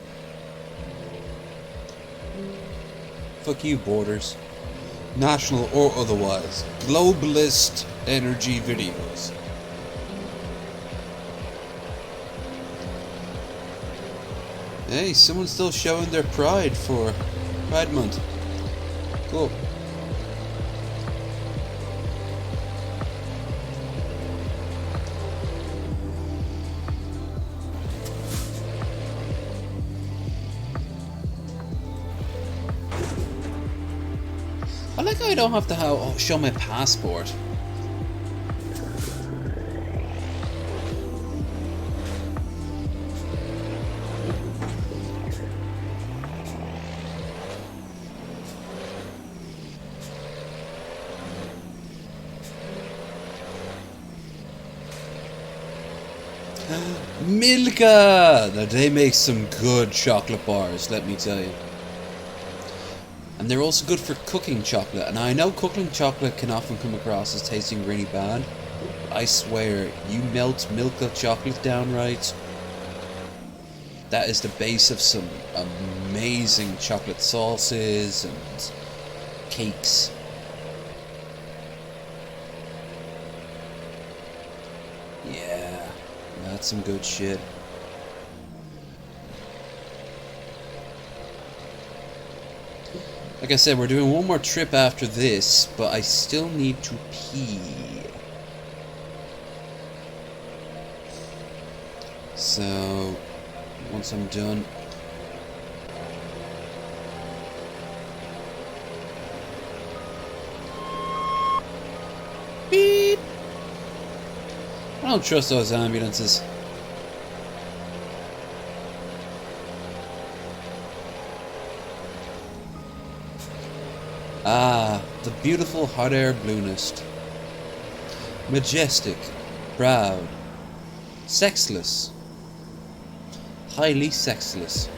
Fuck you, Borders. National or otherwise. Globalist energy videos. Hey, someone's still showing their pride for Pride Month. Cool. I like how I don't have to show my passport. Milka! Now they make some good chocolate bars, let me tell you. And they're also good for cooking chocolate. And I know cooking chocolate can often come across as tasting really bad. I swear, you melt Milka chocolate down right, that is the base of some amazing chocolate sauces and cakes. Yeah, that's some good shit. Like I said, we're doing one more trip after this, but I still need to pee. So, once I'm done... Beep! I don't trust those ambulances. Ah, the beautiful hot air blueness. Majestic, proud, sexless, highly sexless.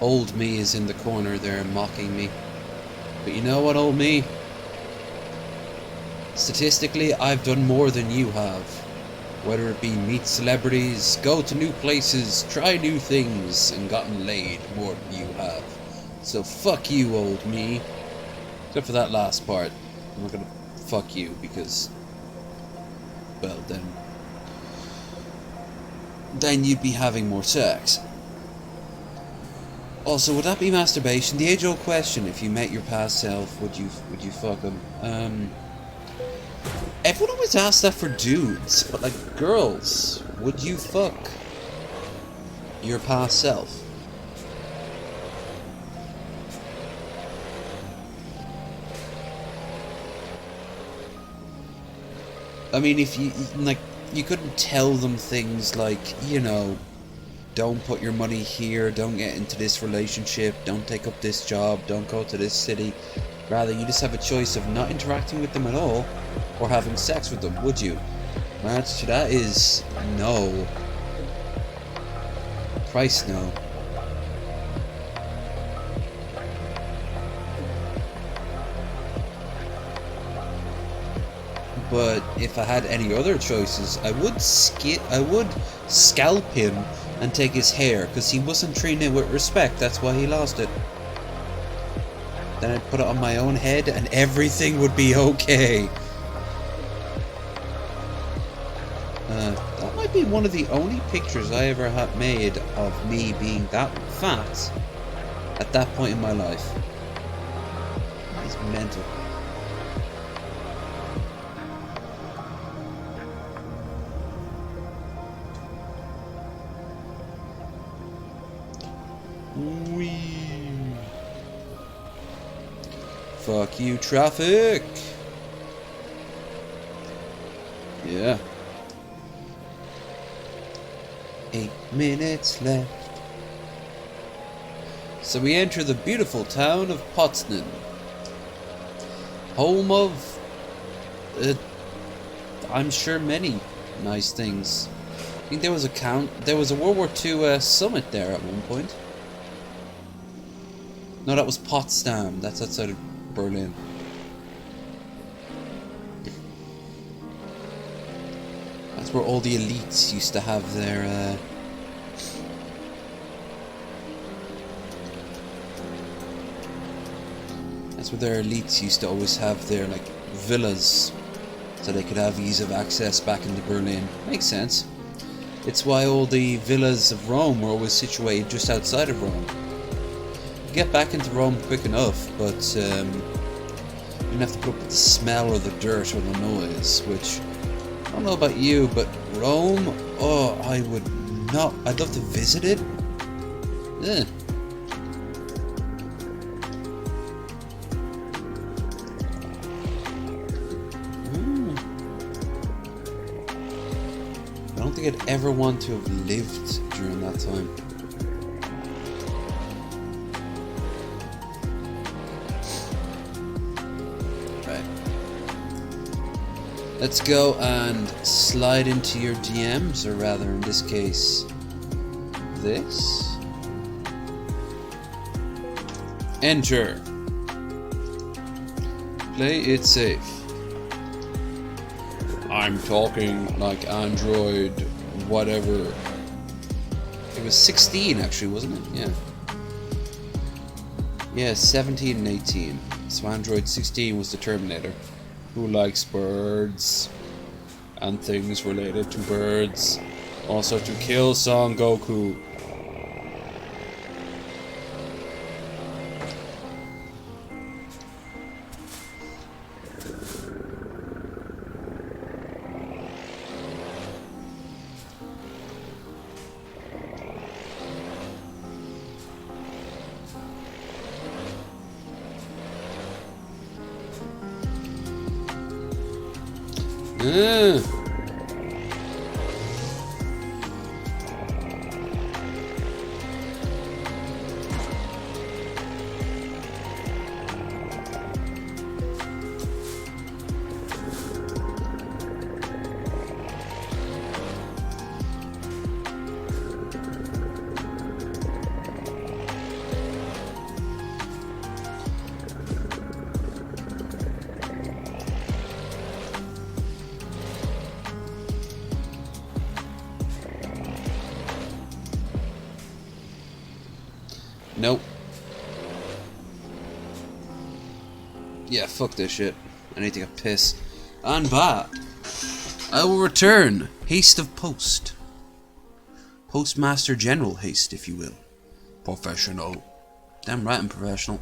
Old me is in the corner there mocking me. But you know what, old me? Statistically, I've done more than you have. Whether it be meet celebrities, go to new places, try new things, and gotten laid more than you have. So fuck you, old me. Except for that last part. I'm not gonna fuck you because, well, then you'd be having more sex. Also, would that be masturbation? The age-old question: if you met your past self, would you fuck him? Everyone always asks that for dudes, but like girls, would you fuck your past self? I mean, if you like, you couldn't tell them things like, you know, don't put your money here, don't get into this relationship, don't take up this job, don't go to this city. Rather, you just have a choice of not interacting with them at all, or having sex with them, would you? My answer to that is no. Christ, no. But if I had any other choices, I would scalp him and take his hair, because he wasn't treating it with respect. That's why he lost it. Then I'd put it on my own head and everything would be okay. That might be one of the only pictures I ever had made of me being that fat at that point in my life. It's mental. Whee. Fuck you, traffic. Yeah. 8 minutes left. So we enter the beautiful town of Potsdam, home of, I'm sure, many nice things. I think there was a World War II summit there at one point. No, that was Potsdam. That's outside of Berlin. That's where all the elites used to have their that's where their elites used to always have their, like, villas, so they could have ease of access back into Berlin. Makes sense. It's why all the villas of Rome were always situated just outside of Rome. You get back into Rome quick enough, but you didn't have to put up with the smell or the dirt or the noise, which, I don't know about you, but Rome, oh, I would No, I'd love to visit it. Ugh. I don't think I'd ever want to have lived during that time. Right. Let's go and slide into your DMs, or rather, in this case, this. Enter. Play it safe. I'm talking like Android, whatever. It was 16 actually, wasn't it? Yeah. Yeah, 17 and 18. So Android 16 was the Terminator. Who likes birds and things related to birds. Also to kill Son Goku. Nope. Yeah, fuck this shit. I need to get piss. And bad. I will return. Haste of post. Postmaster General haste, if you will. Professional. Damn right I'm professional.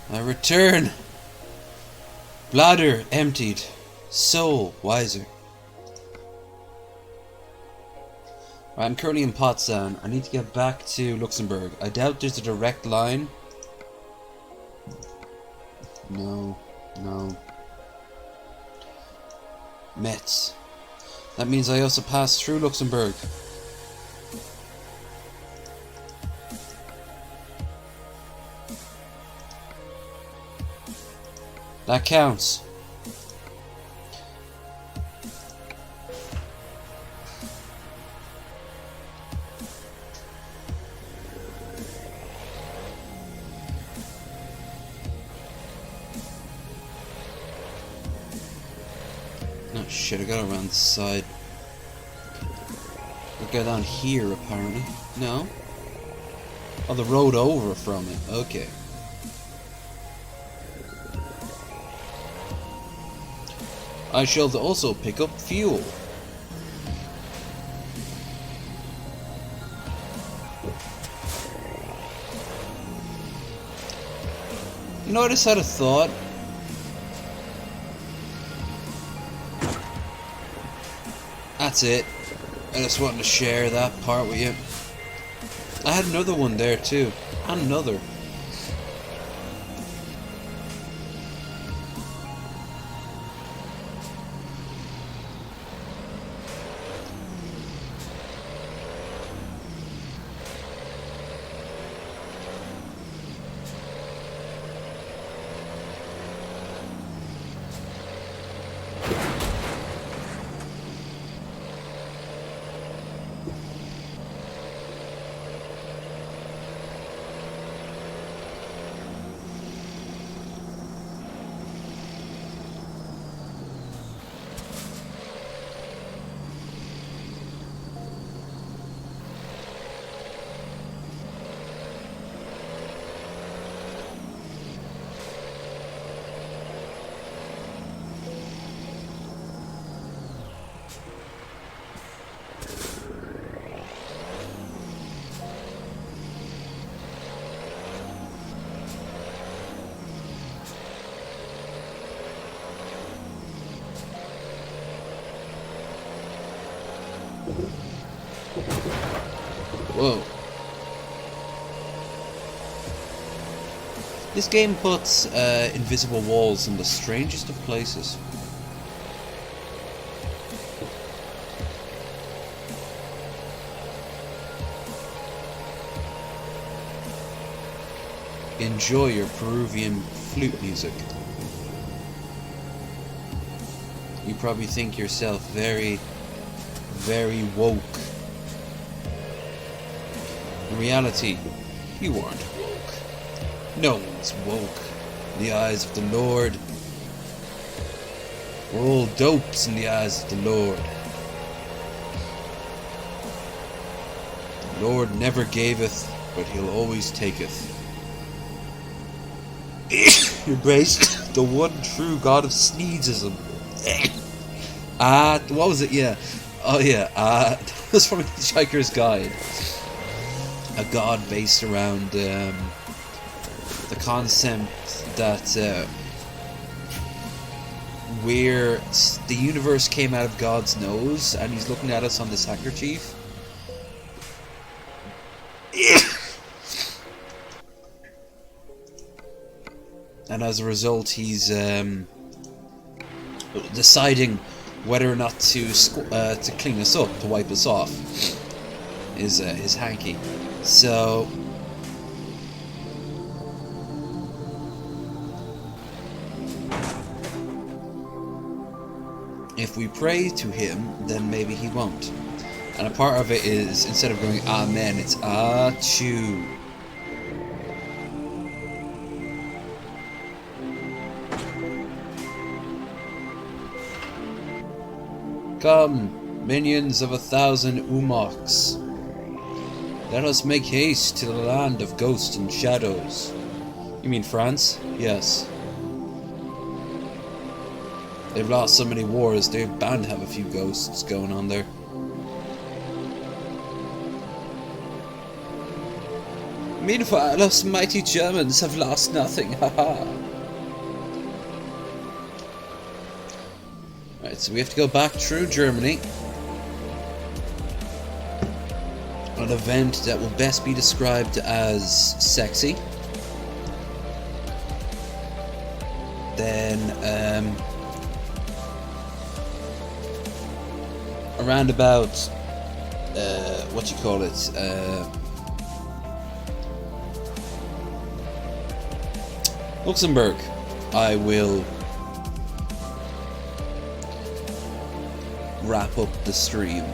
I return. Bladder emptied. Soul wiser. Right, I'm currently in Potsdam. I need to get back to Luxembourg. I doubt there's a direct line. No. Metz. That means I also pass through Luxembourg. That counts. Oh shit, I got around the side. I'll go down here apparently. No? Oh, the road over from it. Okay. I shall also pick up fuel. You know, I just had a thought. That's it. I just wanted to share that part with you. I had another one there too. And another. Whoa. This game puts invisible walls in the strangest of places. Enjoy your Peruvian flute music. You probably think yourself very, very woke. In reality, you aren't woke. No one's woke in the eyes of the Lord. We're all dopes in the eyes of the Lord. The Lord never gaveth, but he'll always taketh. Embrace the one true God of Sneedsism. What was it? Yeah. Oh yeah. That was from Hitchhiker's Guide. A god based around the concept that the universe came out of God's nose, and he's looking at us on this handkerchief. And as a result, he's deciding whether or not to clean us up, to wipe us off. His hanky. So if we pray to him, then maybe he won't. And a part of it is, instead of going Amen, it's Achoo. Come, minions of 1,000 Umoks. Let us make haste to the land of ghosts and shadows. You mean France? Yes. They've lost so many wars, they're bound to have a few ghosts going on there. Meanwhile, us mighty Germans have lost nothing, haha. Right, so we have to go back through Germany. An event that will best be described as sexy. Then, around about, what you call it, Luxembourg, I will wrap up the stream.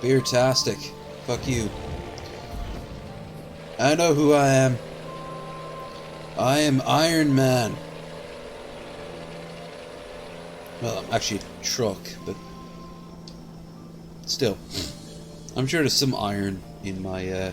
Beer-tastic. Fuck you. I know who I am. I am Iron Man. Well, I'm actually a truck, but still. I'm sure there's some iron in my,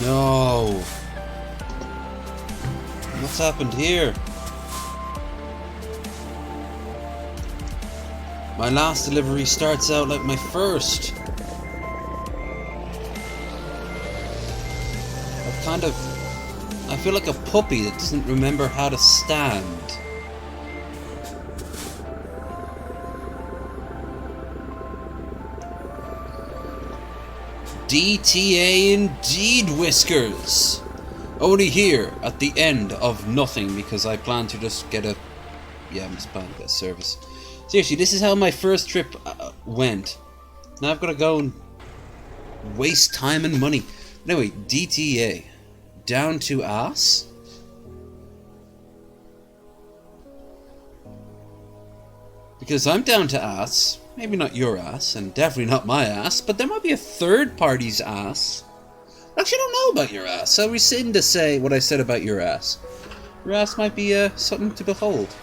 no. What's happened here? My last delivery starts out like my first. I've kind of I feel like a puppy that doesn't remember how to stand. DTA indeed, Whiskers! Only here at the end of nothing because I plan to just get a... Yeah, I'm just planning to get a service. Seriously, this is how my first trip went. Now I've got to go and waste time and money. Anyway, DTA. Down to ass? Because I'm down to ass. Maybe not your ass, and definitely not my ass, but there might be a third party's ass. Actually, I don't know about your ass. I rescind to say what I said about your ass. Your ass might be something to behold.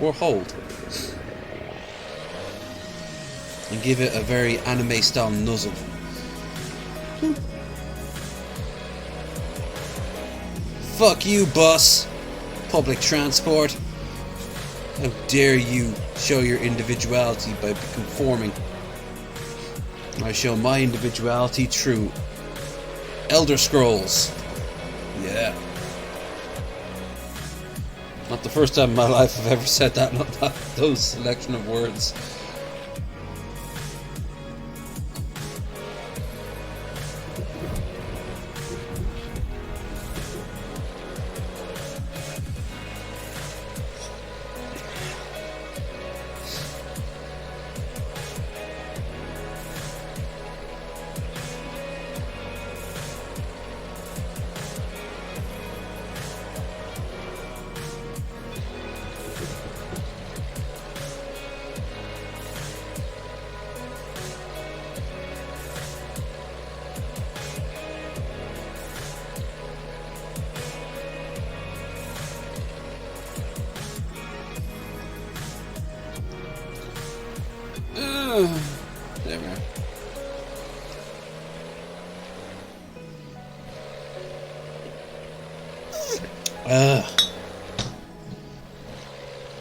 Or hold. And give it a very anime-style nuzzle. Fuck you, bus! Public transport. How dare you show your individuality by conforming. I show my individuality through Elder Scrolls. Yeah. Not the first time in my life I've ever said that, not that, those selection of words. There we are.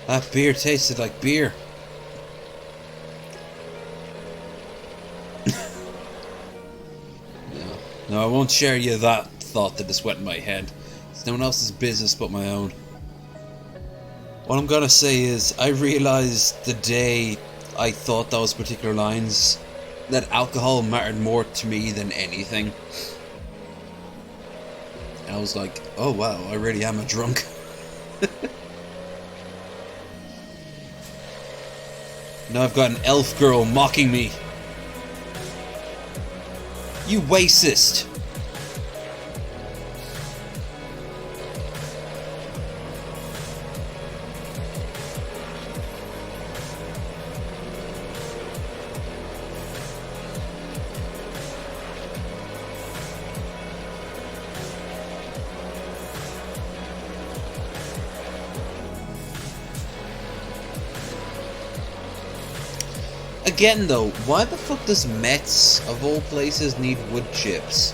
That beer tasted like beer. No, I won't share you that thought that just went in my head. It's no one else's business but my own. What I'm gonna say is, I realized the day I thought those particular lines that alcohol mattered more to me than anything. I was like, oh wow, I really am a drunk. Now I've got an elf girl mocking me. You racist! Again though, why the fuck does Mets, of all places, need wood chips?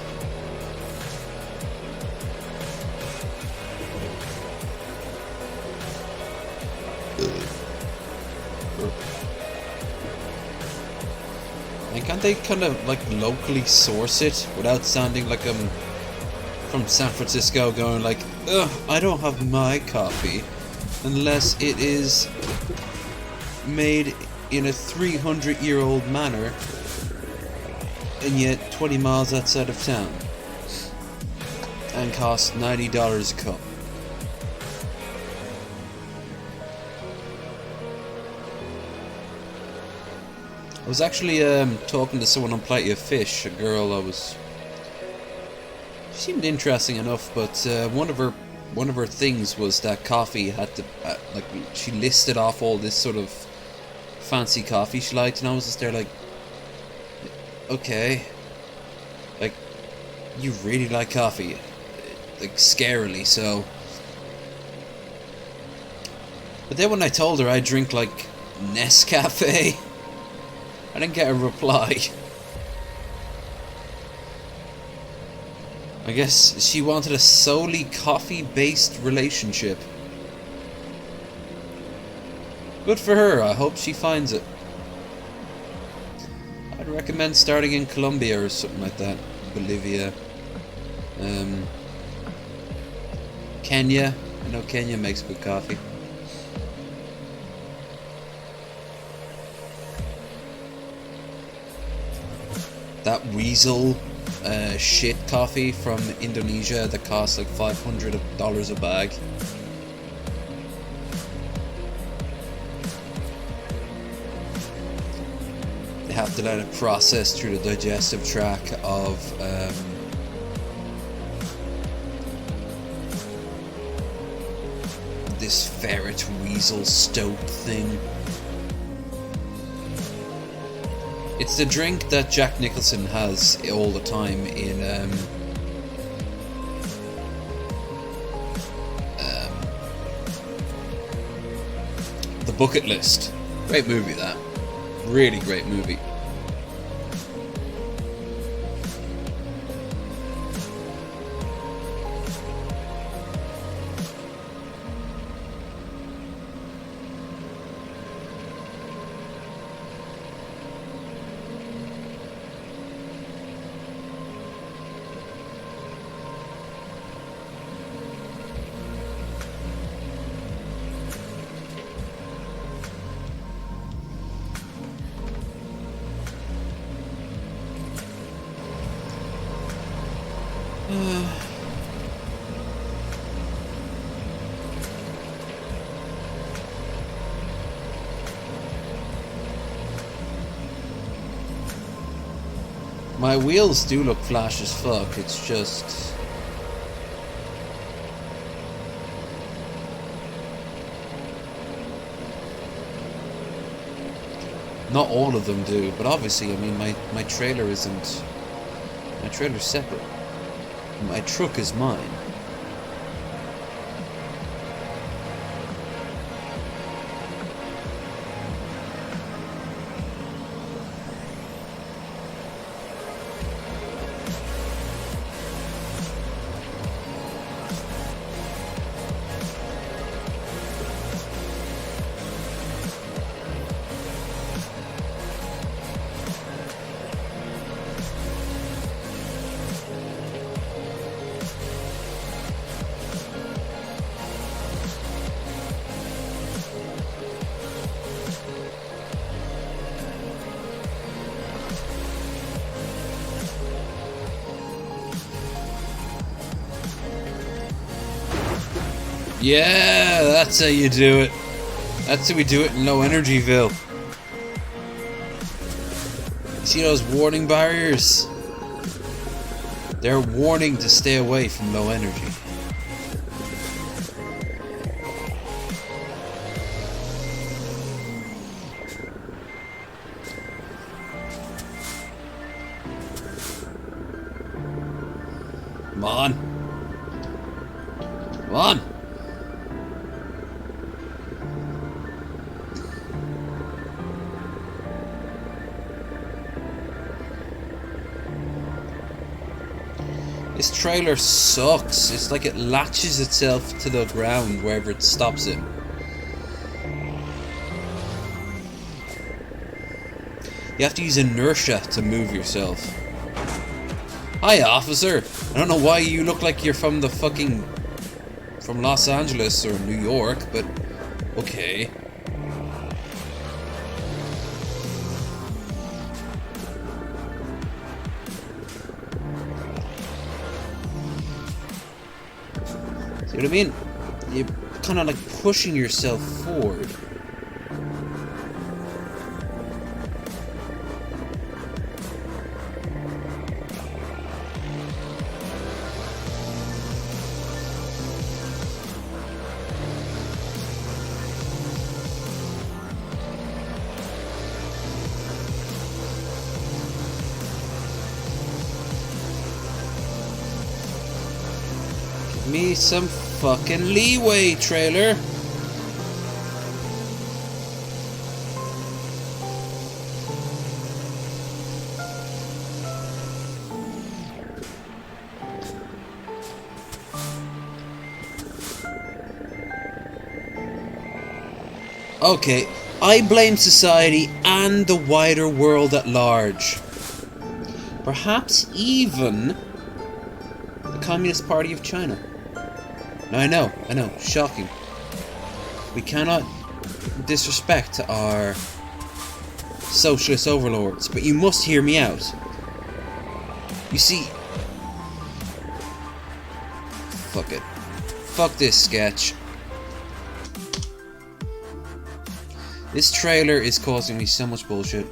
And can't they kind of like locally source it without sounding like I'm from San Francisco going like, ugh, I don't have my coffee unless it is made in a 300-year-old manner, and yet 20 miles outside of town, and costs $90 a cup. I was actually talking to someone on Plenty of Fish, a girl she seemed interesting enough, but one of her things was that coffee had to like, she listed off all this sort of fancy coffee she liked, and I was just there like, okay, like, you really like coffee, like scarily so. But then when I told her I drink like Nescafe, I didn't get a reply. I guess she wanted a solely coffee-based relationship. Good for her, I hope she finds it. I'd recommend starting in Colombia or something like that. Bolivia. Kenya. I know Kenya makes good coffee. That weasel shit coffee from Indonesia that costs like $500 a bag. They have to let it process through the digestive tract of this ferret weasel stoat thing. It's the drink that Jack Nicholson has all the time in The Bucket List. Great movie, that. Really great movie. My wheels do look flash as fuck, it's just... Not all of them do, but obviously, I mean, my trailer isn't... My trailer's separate. My truck is mine. Yeah, that's how you do it. That's how we do it in low energyville. See those warning barriers? They're warning to stay away from low energy. Come on. Come on. This trailer sucks. It's like it latches itself to the ground wherever it stops it. You have to use inertia to move yourself. Hi, officer. I don't know why you look like you're from from Los Angeles or New York, but okay. See what I mean? You're kind of like pushing yourself forward. Give me some fucking leeway, trailer. Okay, I blame society and the wider world at large. Perhaps even the Communist Party of China. No, I know, shocking. We cannot disrespect our socialist overlords, but you must hear me out. You see... Fuck it. Fuck this sketch. This trailer is causing me so much bullshit.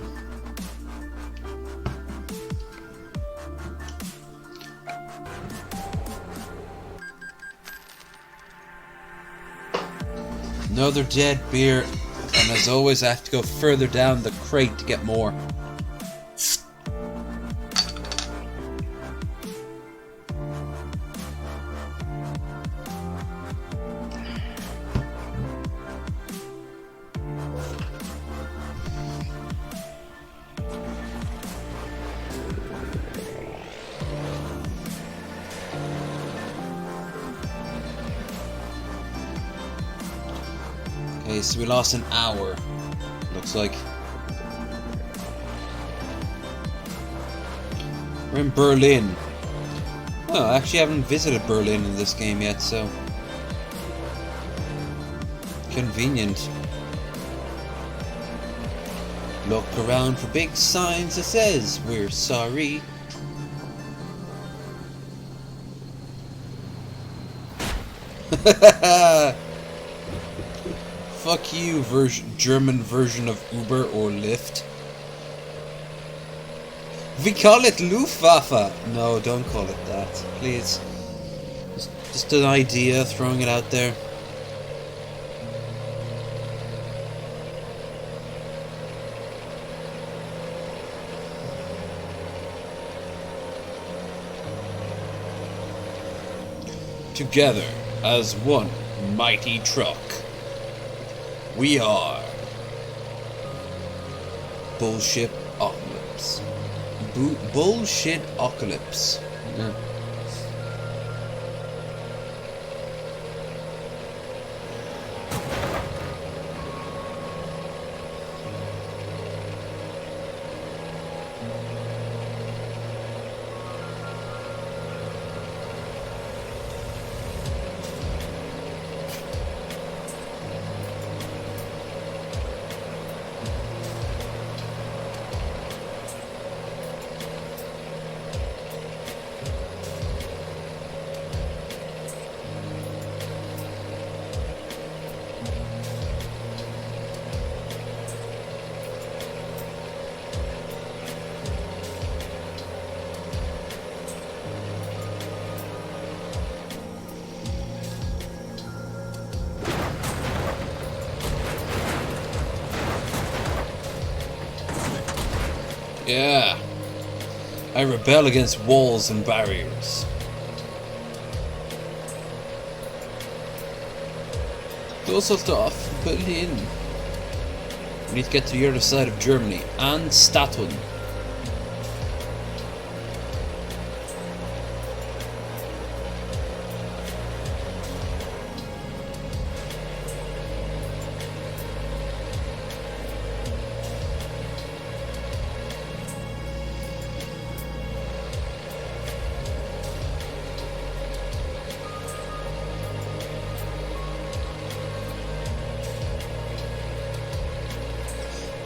Another dead beer, and as always I have to go further down the crate to get more. Okay, so we lost an hour, looks like. We're in Berlin. Oh, I actually haven't visited Berlin in this game yet, so... Convenient. Look around for big signs that says, "We're sorry." Fuck you, German version of Uber or Lyft. We call it Luftwaffe. No, don't call it that, please. Just an idea, throwing it out there. Together as one mighty truck. We are Bullshit Apocalypse. Bullshit Apocalypse. Yeah. Yeah, I rebel against walls and barriers. Düsseldorf, Berlin. We need to get to the other side of Germany, and Statun.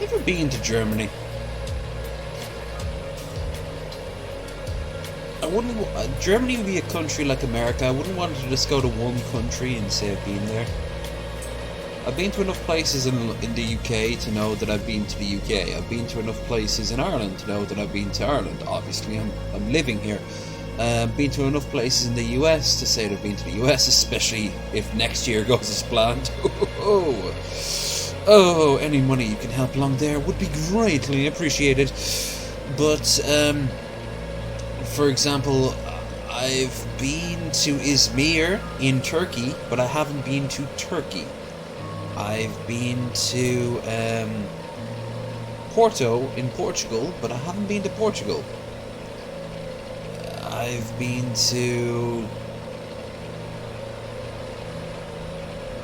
Ever been to Germany? I wouldn't. Germany would be a country like America. I wouldn't want to just go to one country and say I've been there. I've been to enough places in the UK to know that I've been to the UK. I've been to enough places in Ireland to know that I've been to Ireland. Obviously, I'm living here. Been to enough places in the US to say that I've been to the US, especially if next year goes as planned. Oh, any money you can help along there would be greatly appreciated. But, for example, I've been to Izmir in Turkey, but I haven't been to Turkey. I've been to Porto in Portugal, but I haven't been to Portugal. I've been to...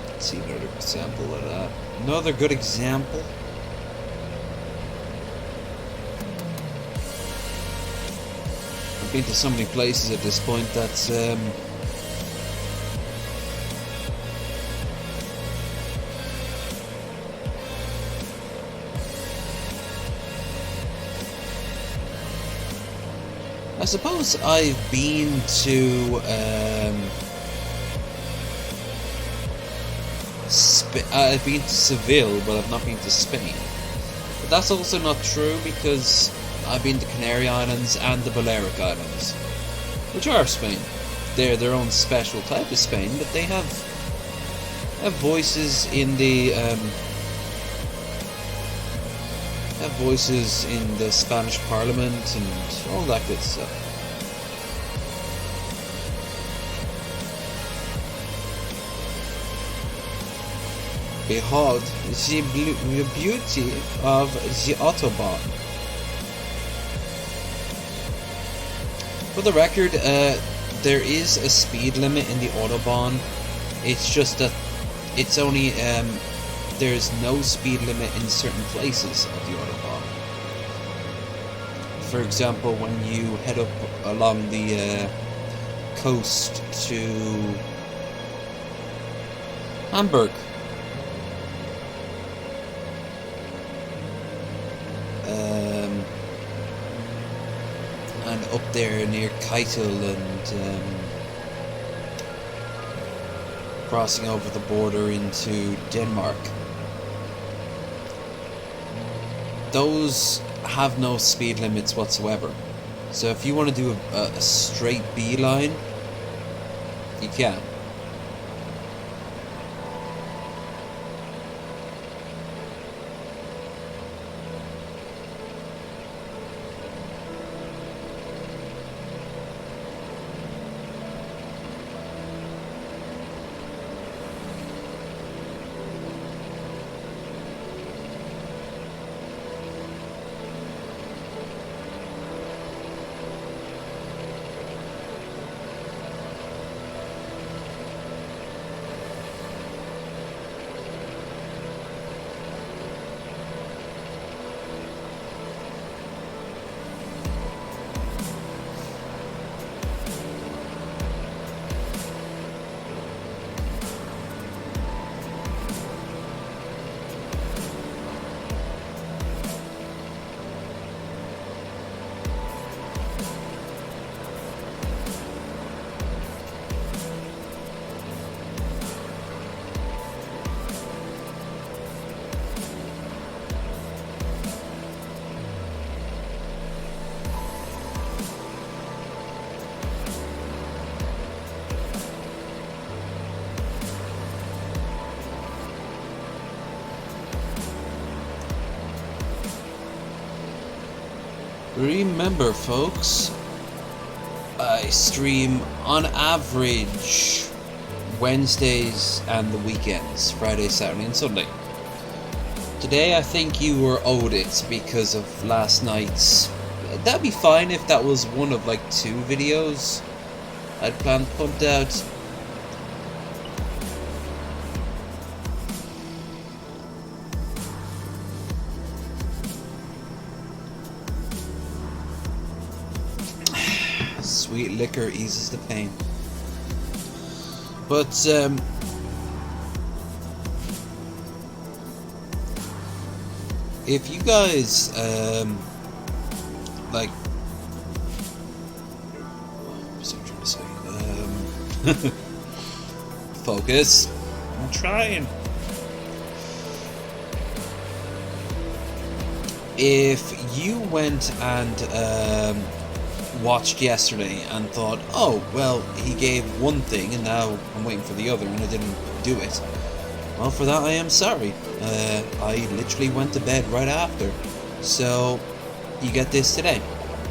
Let's see another example of that. Another good example. I've been to so many places at this point that I suppose I've been to I've been to Seville, but I've not been to Spain. But that's also not true, because I've been to Canary Islands and the Balearic Islands, which are Spain. They're their own special type of Spain, but they have voices in the Spanish Parliament and all that good stuff. Behold the beauty of the Autobahn. For the record, there is a speed limit in the Autobahn. It's just that it's only there's no speed limit in certain places of the Autobahn. For example, when you head up along the coast to Hamburg, and up there near Keitel, and crossing over the border into Denmark, those have no speed limits whatsoever. So if you want to do a straight beeline, you can. Remember, folks, I stream on average Wednesdays and the weekends, Friday, Saturday and Sunday. Today I think you were owed it because of last night's. That'd be fine if that was one of like 2 videos I'd planned to put out. Sweet liquor eases the pain. But if you guys like, what's I trying to say? Focus. I'm trying. If you went and watched yesterday and thought, oh, well, he gave one thing and now I'm waiting for the other and I didn't do it. Well, for that I am sorry. I literally went to bed right after. So, you get this today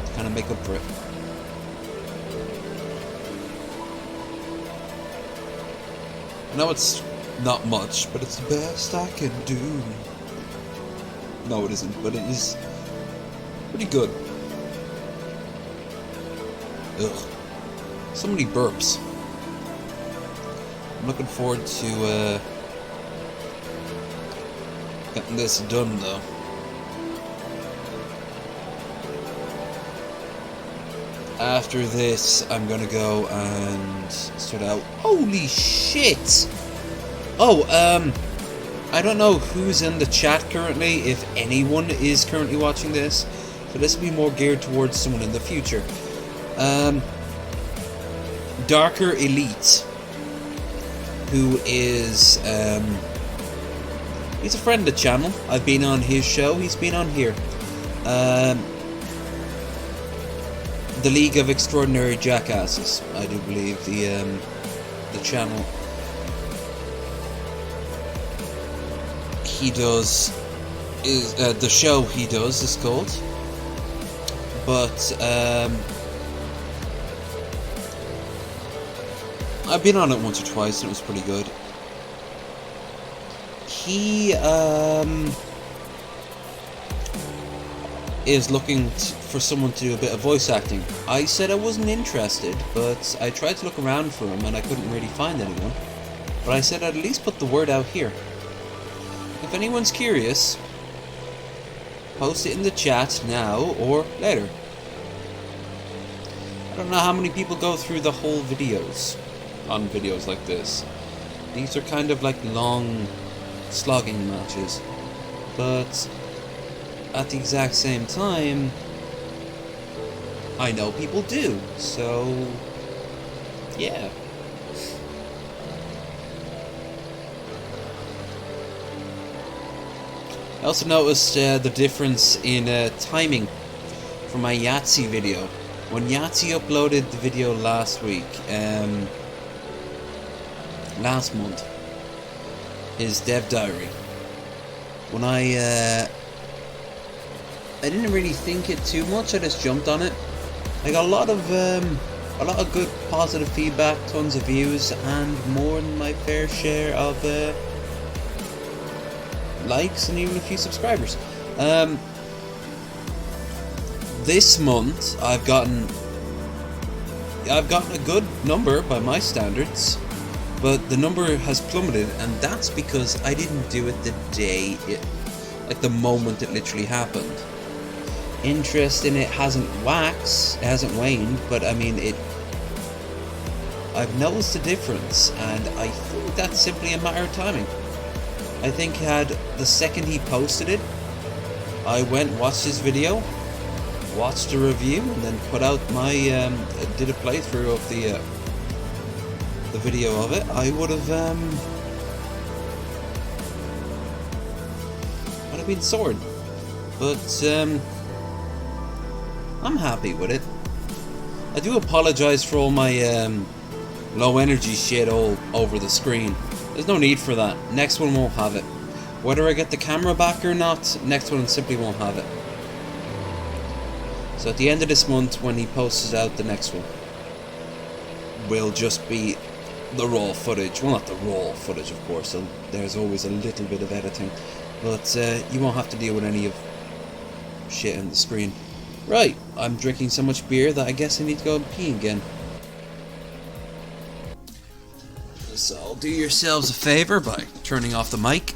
to kind of make up for it. I know it's not much, but it's the best I can do. No, it isn't, but it is pretty good. Ugh. So many burps. I'm looking forward to getting this done though. After this, I'm gonna go and start out. Holy shit! Oh, I don't know who's in the chat currently, if anyone is currently watching this, so this will be more geared towards someone in the future. Darker Elite, who is he's a friend of the channel. I've been on his show. He's been on here. The League of Extraordinary Jackasses, I do believe the channel he does is the show he does is called. But I've been on it once or twice and it was pretty good. He is looking for someone to do a bit of voice acting. I said I wasn't interested, but I tried to look around for him and I couldn't really find anyone. But I said I'd at least put the word out here. If anyone's curious, post it in the chat now or later. I don't know how many people go through the whole videos on videos like this. These are kind of like long slogging matches, but at the exact same time I know people do, so yeah. I also noticed the difference in timing for my Yahtzee video. When Yahtzee uploaded the video last week, last month, his dev diary, when I didn't really think it too much, I just jumped on it. I got a lot of good positive feedback, tons of views, and more than my fair share of likes and even a few subscribers. This month I've gotten a good number by my standards, but the number has plummeted, and that's because I didn't do it the day like the moment it literally happened. Interest in it hasn't waned, but I mean I've noticed a difference, and I think that's simply a matter of timing. I think the second he posted it, I went, watched his video, watched a review, and then put out my did a playthrough of the video of it, I would have been soared. But I'm happy with it. I do apologize for all my low energy shit all over the screen. There's no need for that. Next one won't have it. Whether I get the camera back or not, next one simply won't have it. So at the end of this month, when he posts out the next one, will just be the raw footage. Well, not the raw footage, of course. So there's always a little bit of editing, but you won't have to deal with any of shit on the screen. Right, I'm drinking so much beer that I guess I need to go and pee again. So do yourselves a favor by turning off the mic.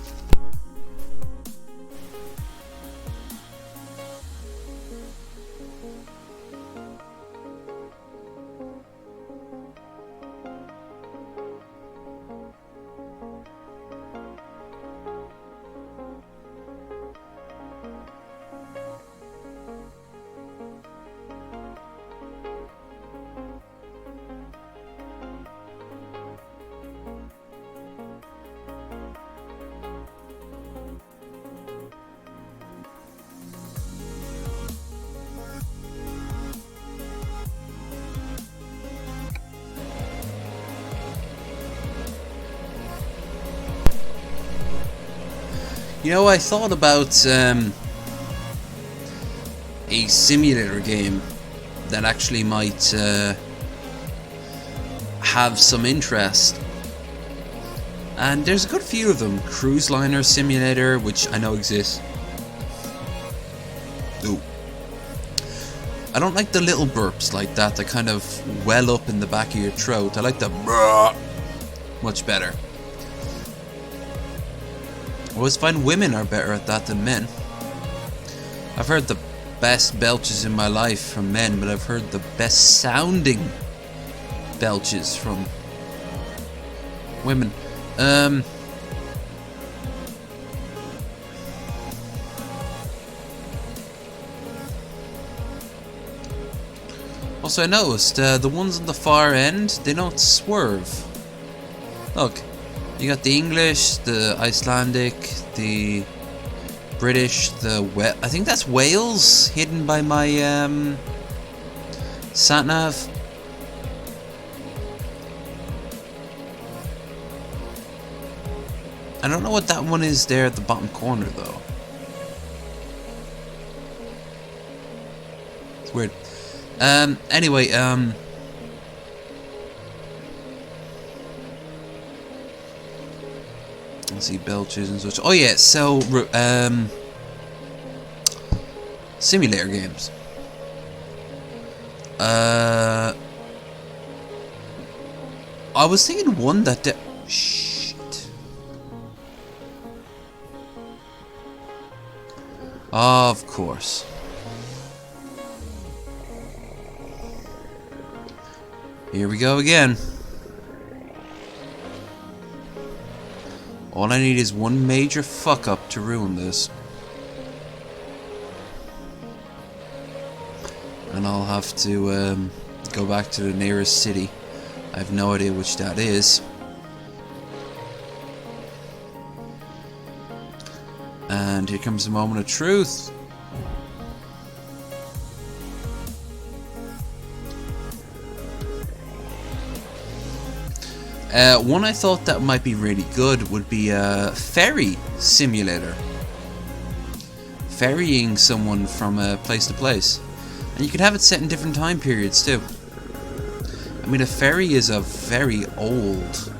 You know, I thought about a simulator game that actually might have some interest. And there's a good few of them. Cruise Liner Simulator, which I know exists. Ooh. I don't like the little burps like that kind of well up in the back of your throat. I like the brrr much better. I always find women are better at that than men. I've heard the best belches in my life from men, but I've heard the best sounding belches from women. Also, I noticed the ones on the far end, they don't swerve. Look, you got the English, the Icelandic, the British, I think that's Wales, hidden by my sat-nav. I don't know what that one is there at the bottom corner though. It's weird. Anyway, let's see, belches and such. Oh yeah, so simulator games. I was thinking one that shit. Of course. Here we go again. All I need is one major fuck up to ruin this. And I'll have to go back to the nearest city. I have no idea which that is. And here comes the moment of truth. One I thought that might be really good would be a ferry simulator. Ferrying someone from place to place. And you could have it set in different time periods too. I mean, a ferry is a very old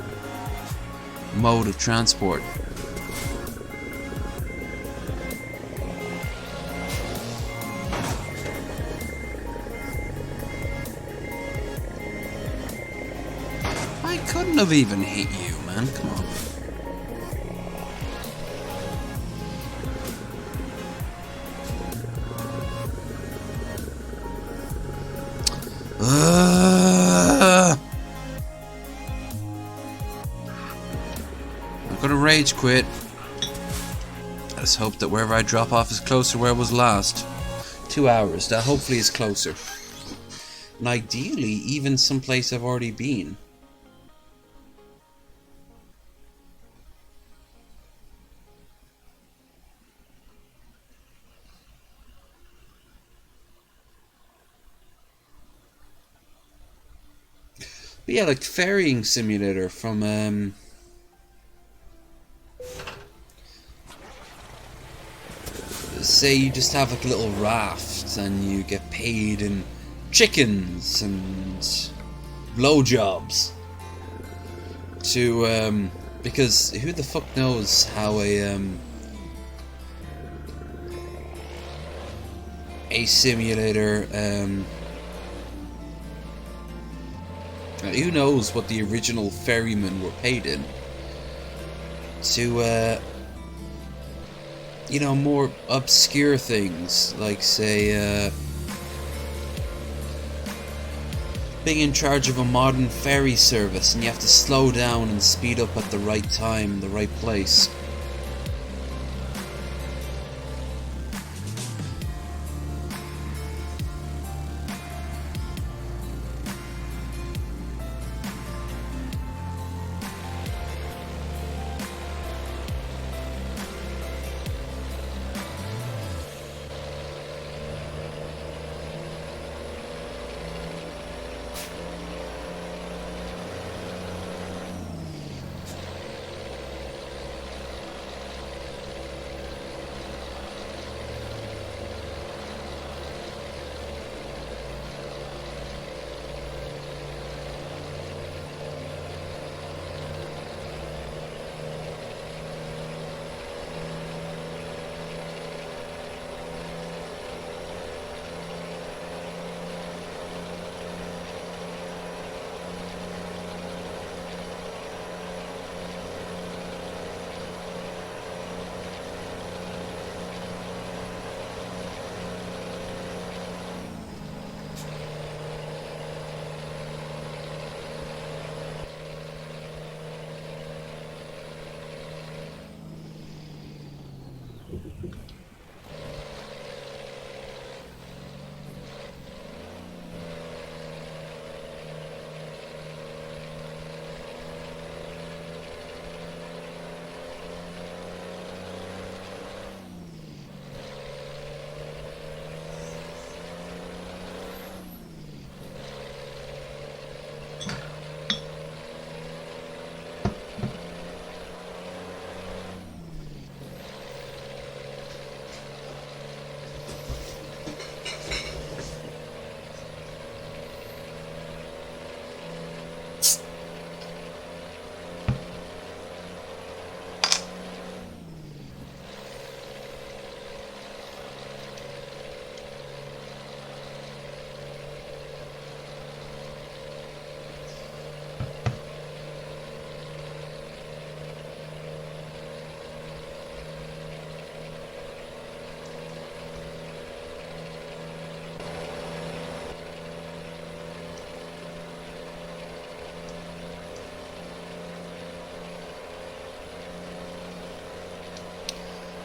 mode of transport. I couldn't have even hit you, man. Come on. I'm gonna rage quit. Let's hope that wherever I drop off is closer to where I was last. 2 hours. That hopefully is closer. And ideally, even someplace I've already been. But yeah, like ferrying simulator from say you just have like a little raft and you get paid in chickens and blowjobs to because who the fuck knows how a simulator who knows what the original ferrymen were paid in to you know, more obscure things like say being in charge of a modern ferry service and you have to slow down and speed up at the right time, the right place.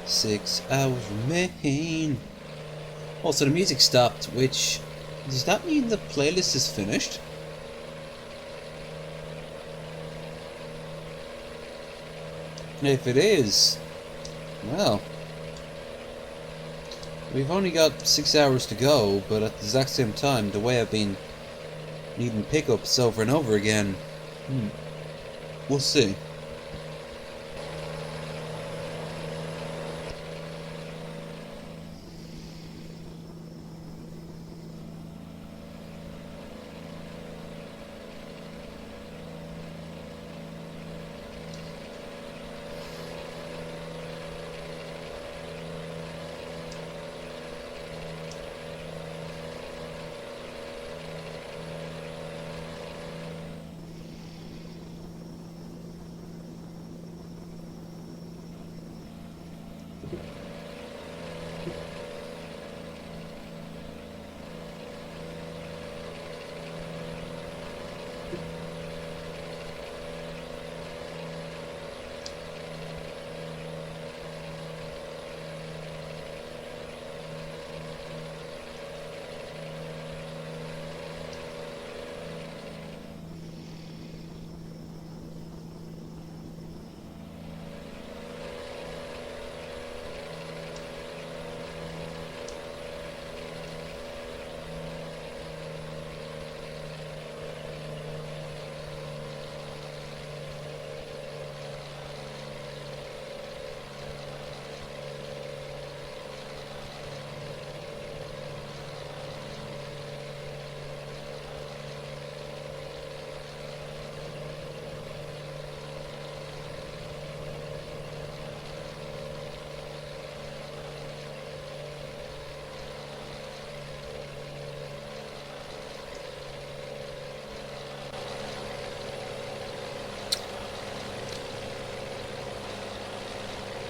6 hours remain. Also, the music stopped, which... Does that mean the playlist is finished? If it is, well... We've only got 6 hours to go, but at the exact same time, the way I've been needing pickups over and over again... We'll see.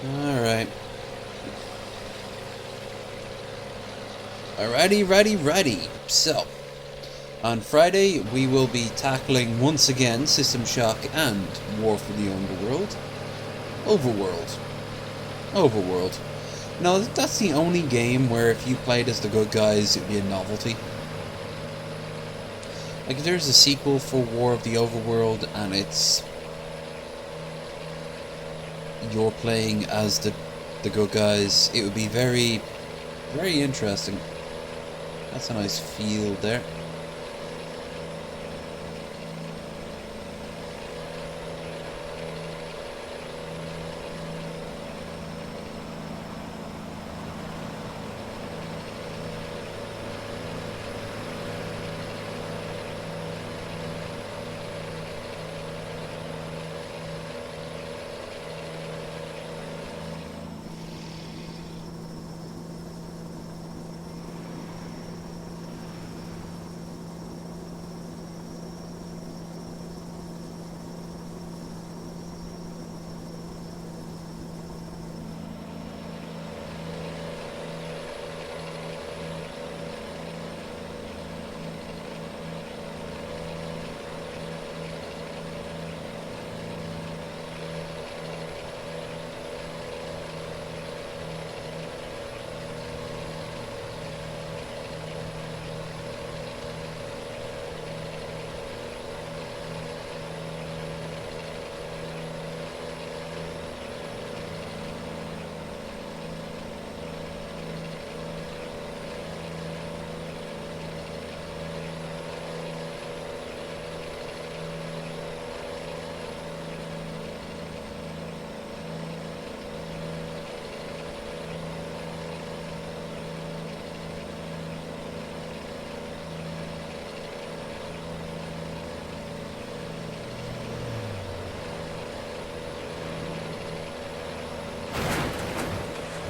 Alright. Alrighty. So, on Friday we will be tackling once again System Shock and War for the Underworld. Overworld. No, that's the only game where if you played as the good guys, it'd be a novelty. Like, if there's a sequel for War of the Overworld and it's... you're playing as the good guys, it would be very, very interesting. That's a nice feel there.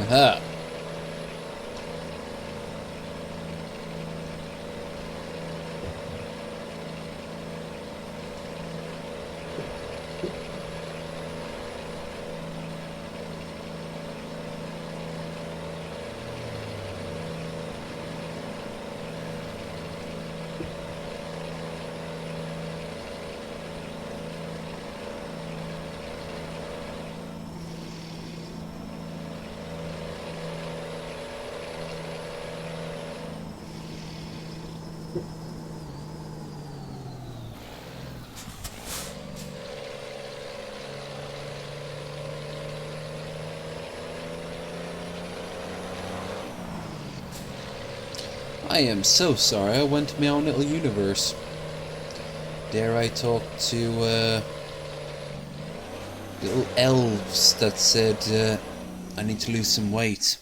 Aha. I am so sorry, I went to my own little universe. There I talked to little elves that said I need to lose some weight.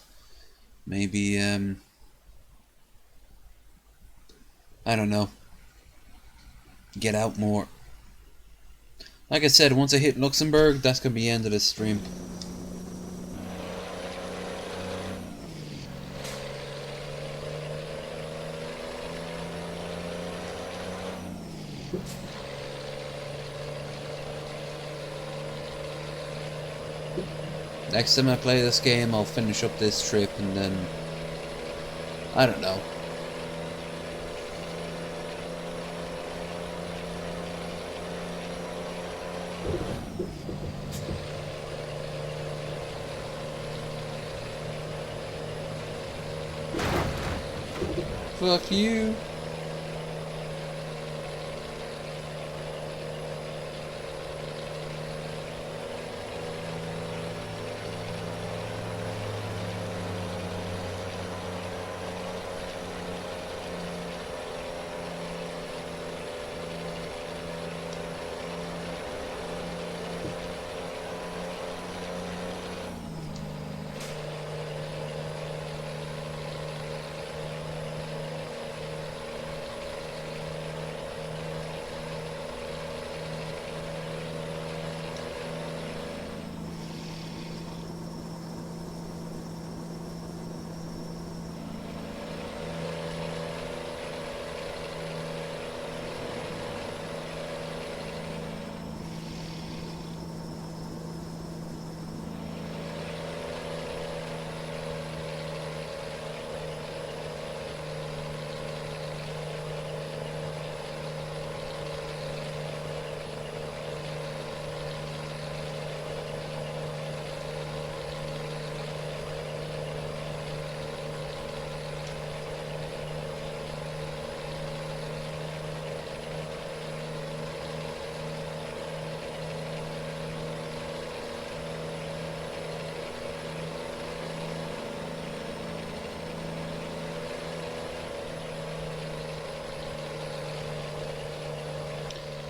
Maybe, I don't know, get out more. Like I said, once I hit Luxembourg, that's going to be the end of this stream. Next time I play this game, I'll finish up this trip and then, I don't know. Fuck you.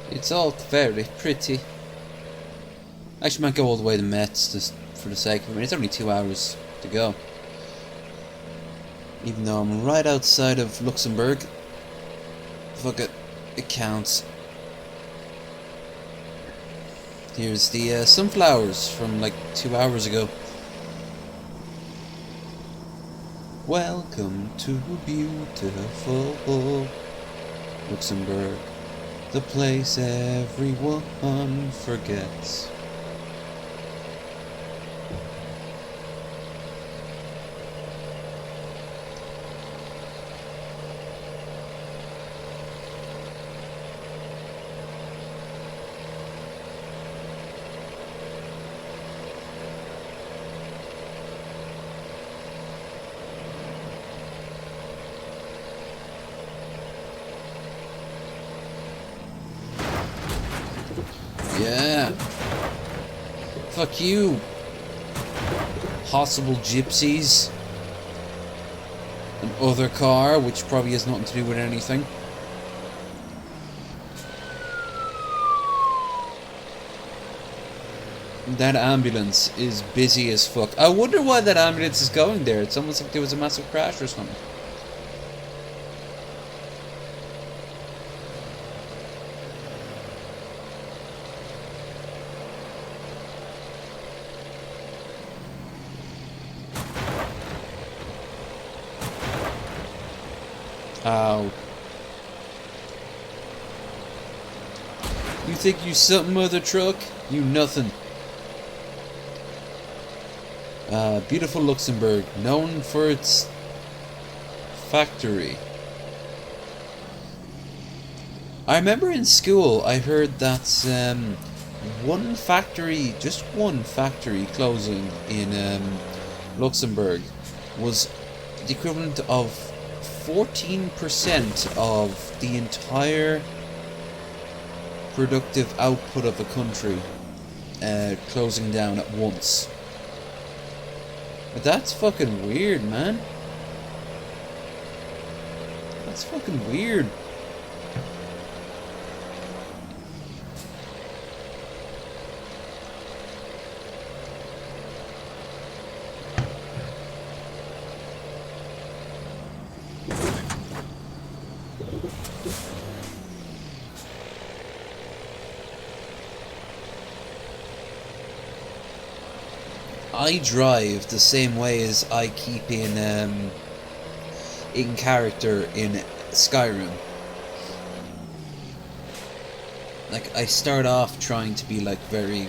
It's all very pretty. I actually might go all the way to Metz just for the sake of it. It's only 2 hours to go. Even though I'm right outside of Luxembourg. Fuck it. It counts. Here's the sunflowers from like 2 hours ago. Welcome to beautiful Luxembourg. The place everyone forgets. Yeah. Fuck you. Possible gypsies. An other car, which probably has nothing to do with anything. That ambulance is busy as fuck. I wonder why that ambulance is going there. It's almost like there was a massive crash or something. Ow. You think you something, mother truck? You nothing. Beautiful Luxembourg, known for its factory. I remember in school I heard that just one factory closing in Luxembourg was the equivalent of 14% of the entire productive output of a country closing down at once. But that's fucking weird, man. It's fucking weird. I drive the same way as I keep in character in Skyrim. Like, I start off trying to be like very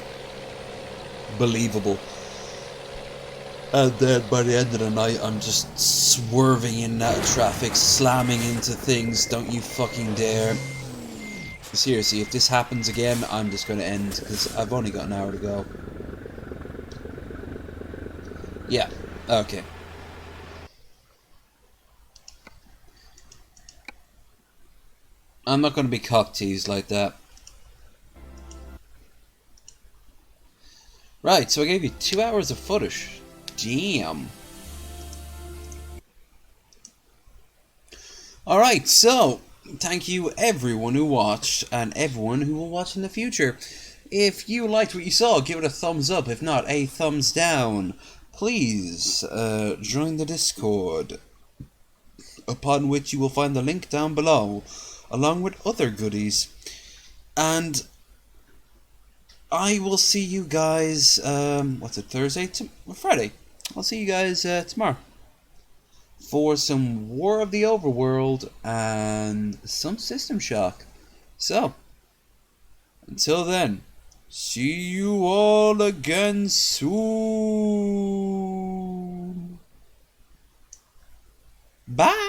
believable, and then by the end of the night I'm just swerving in and out of traffic, slamming into things. Don't you fucking dare. Seriously, if this happens again, I'm just going to end, because I've only got an hour to go. Yeah, okay. I'm not going to be cock-teased like that. Right, so I gave you 2 hours of footage. Damn. Alright, so, thank you everyone who watched, and everyone who will watch in the future. If you liked what you saw, give it a thumbs up. If not, a thumbs down. Please join the Discord, upon which you will find the link down below, along with other goodies. And I will see you guys, what's it, Thursday? Friday. I'll see you guys tomorrow for some War of the Overworld and some System Shock. So, until then, see you all again soon. Bye.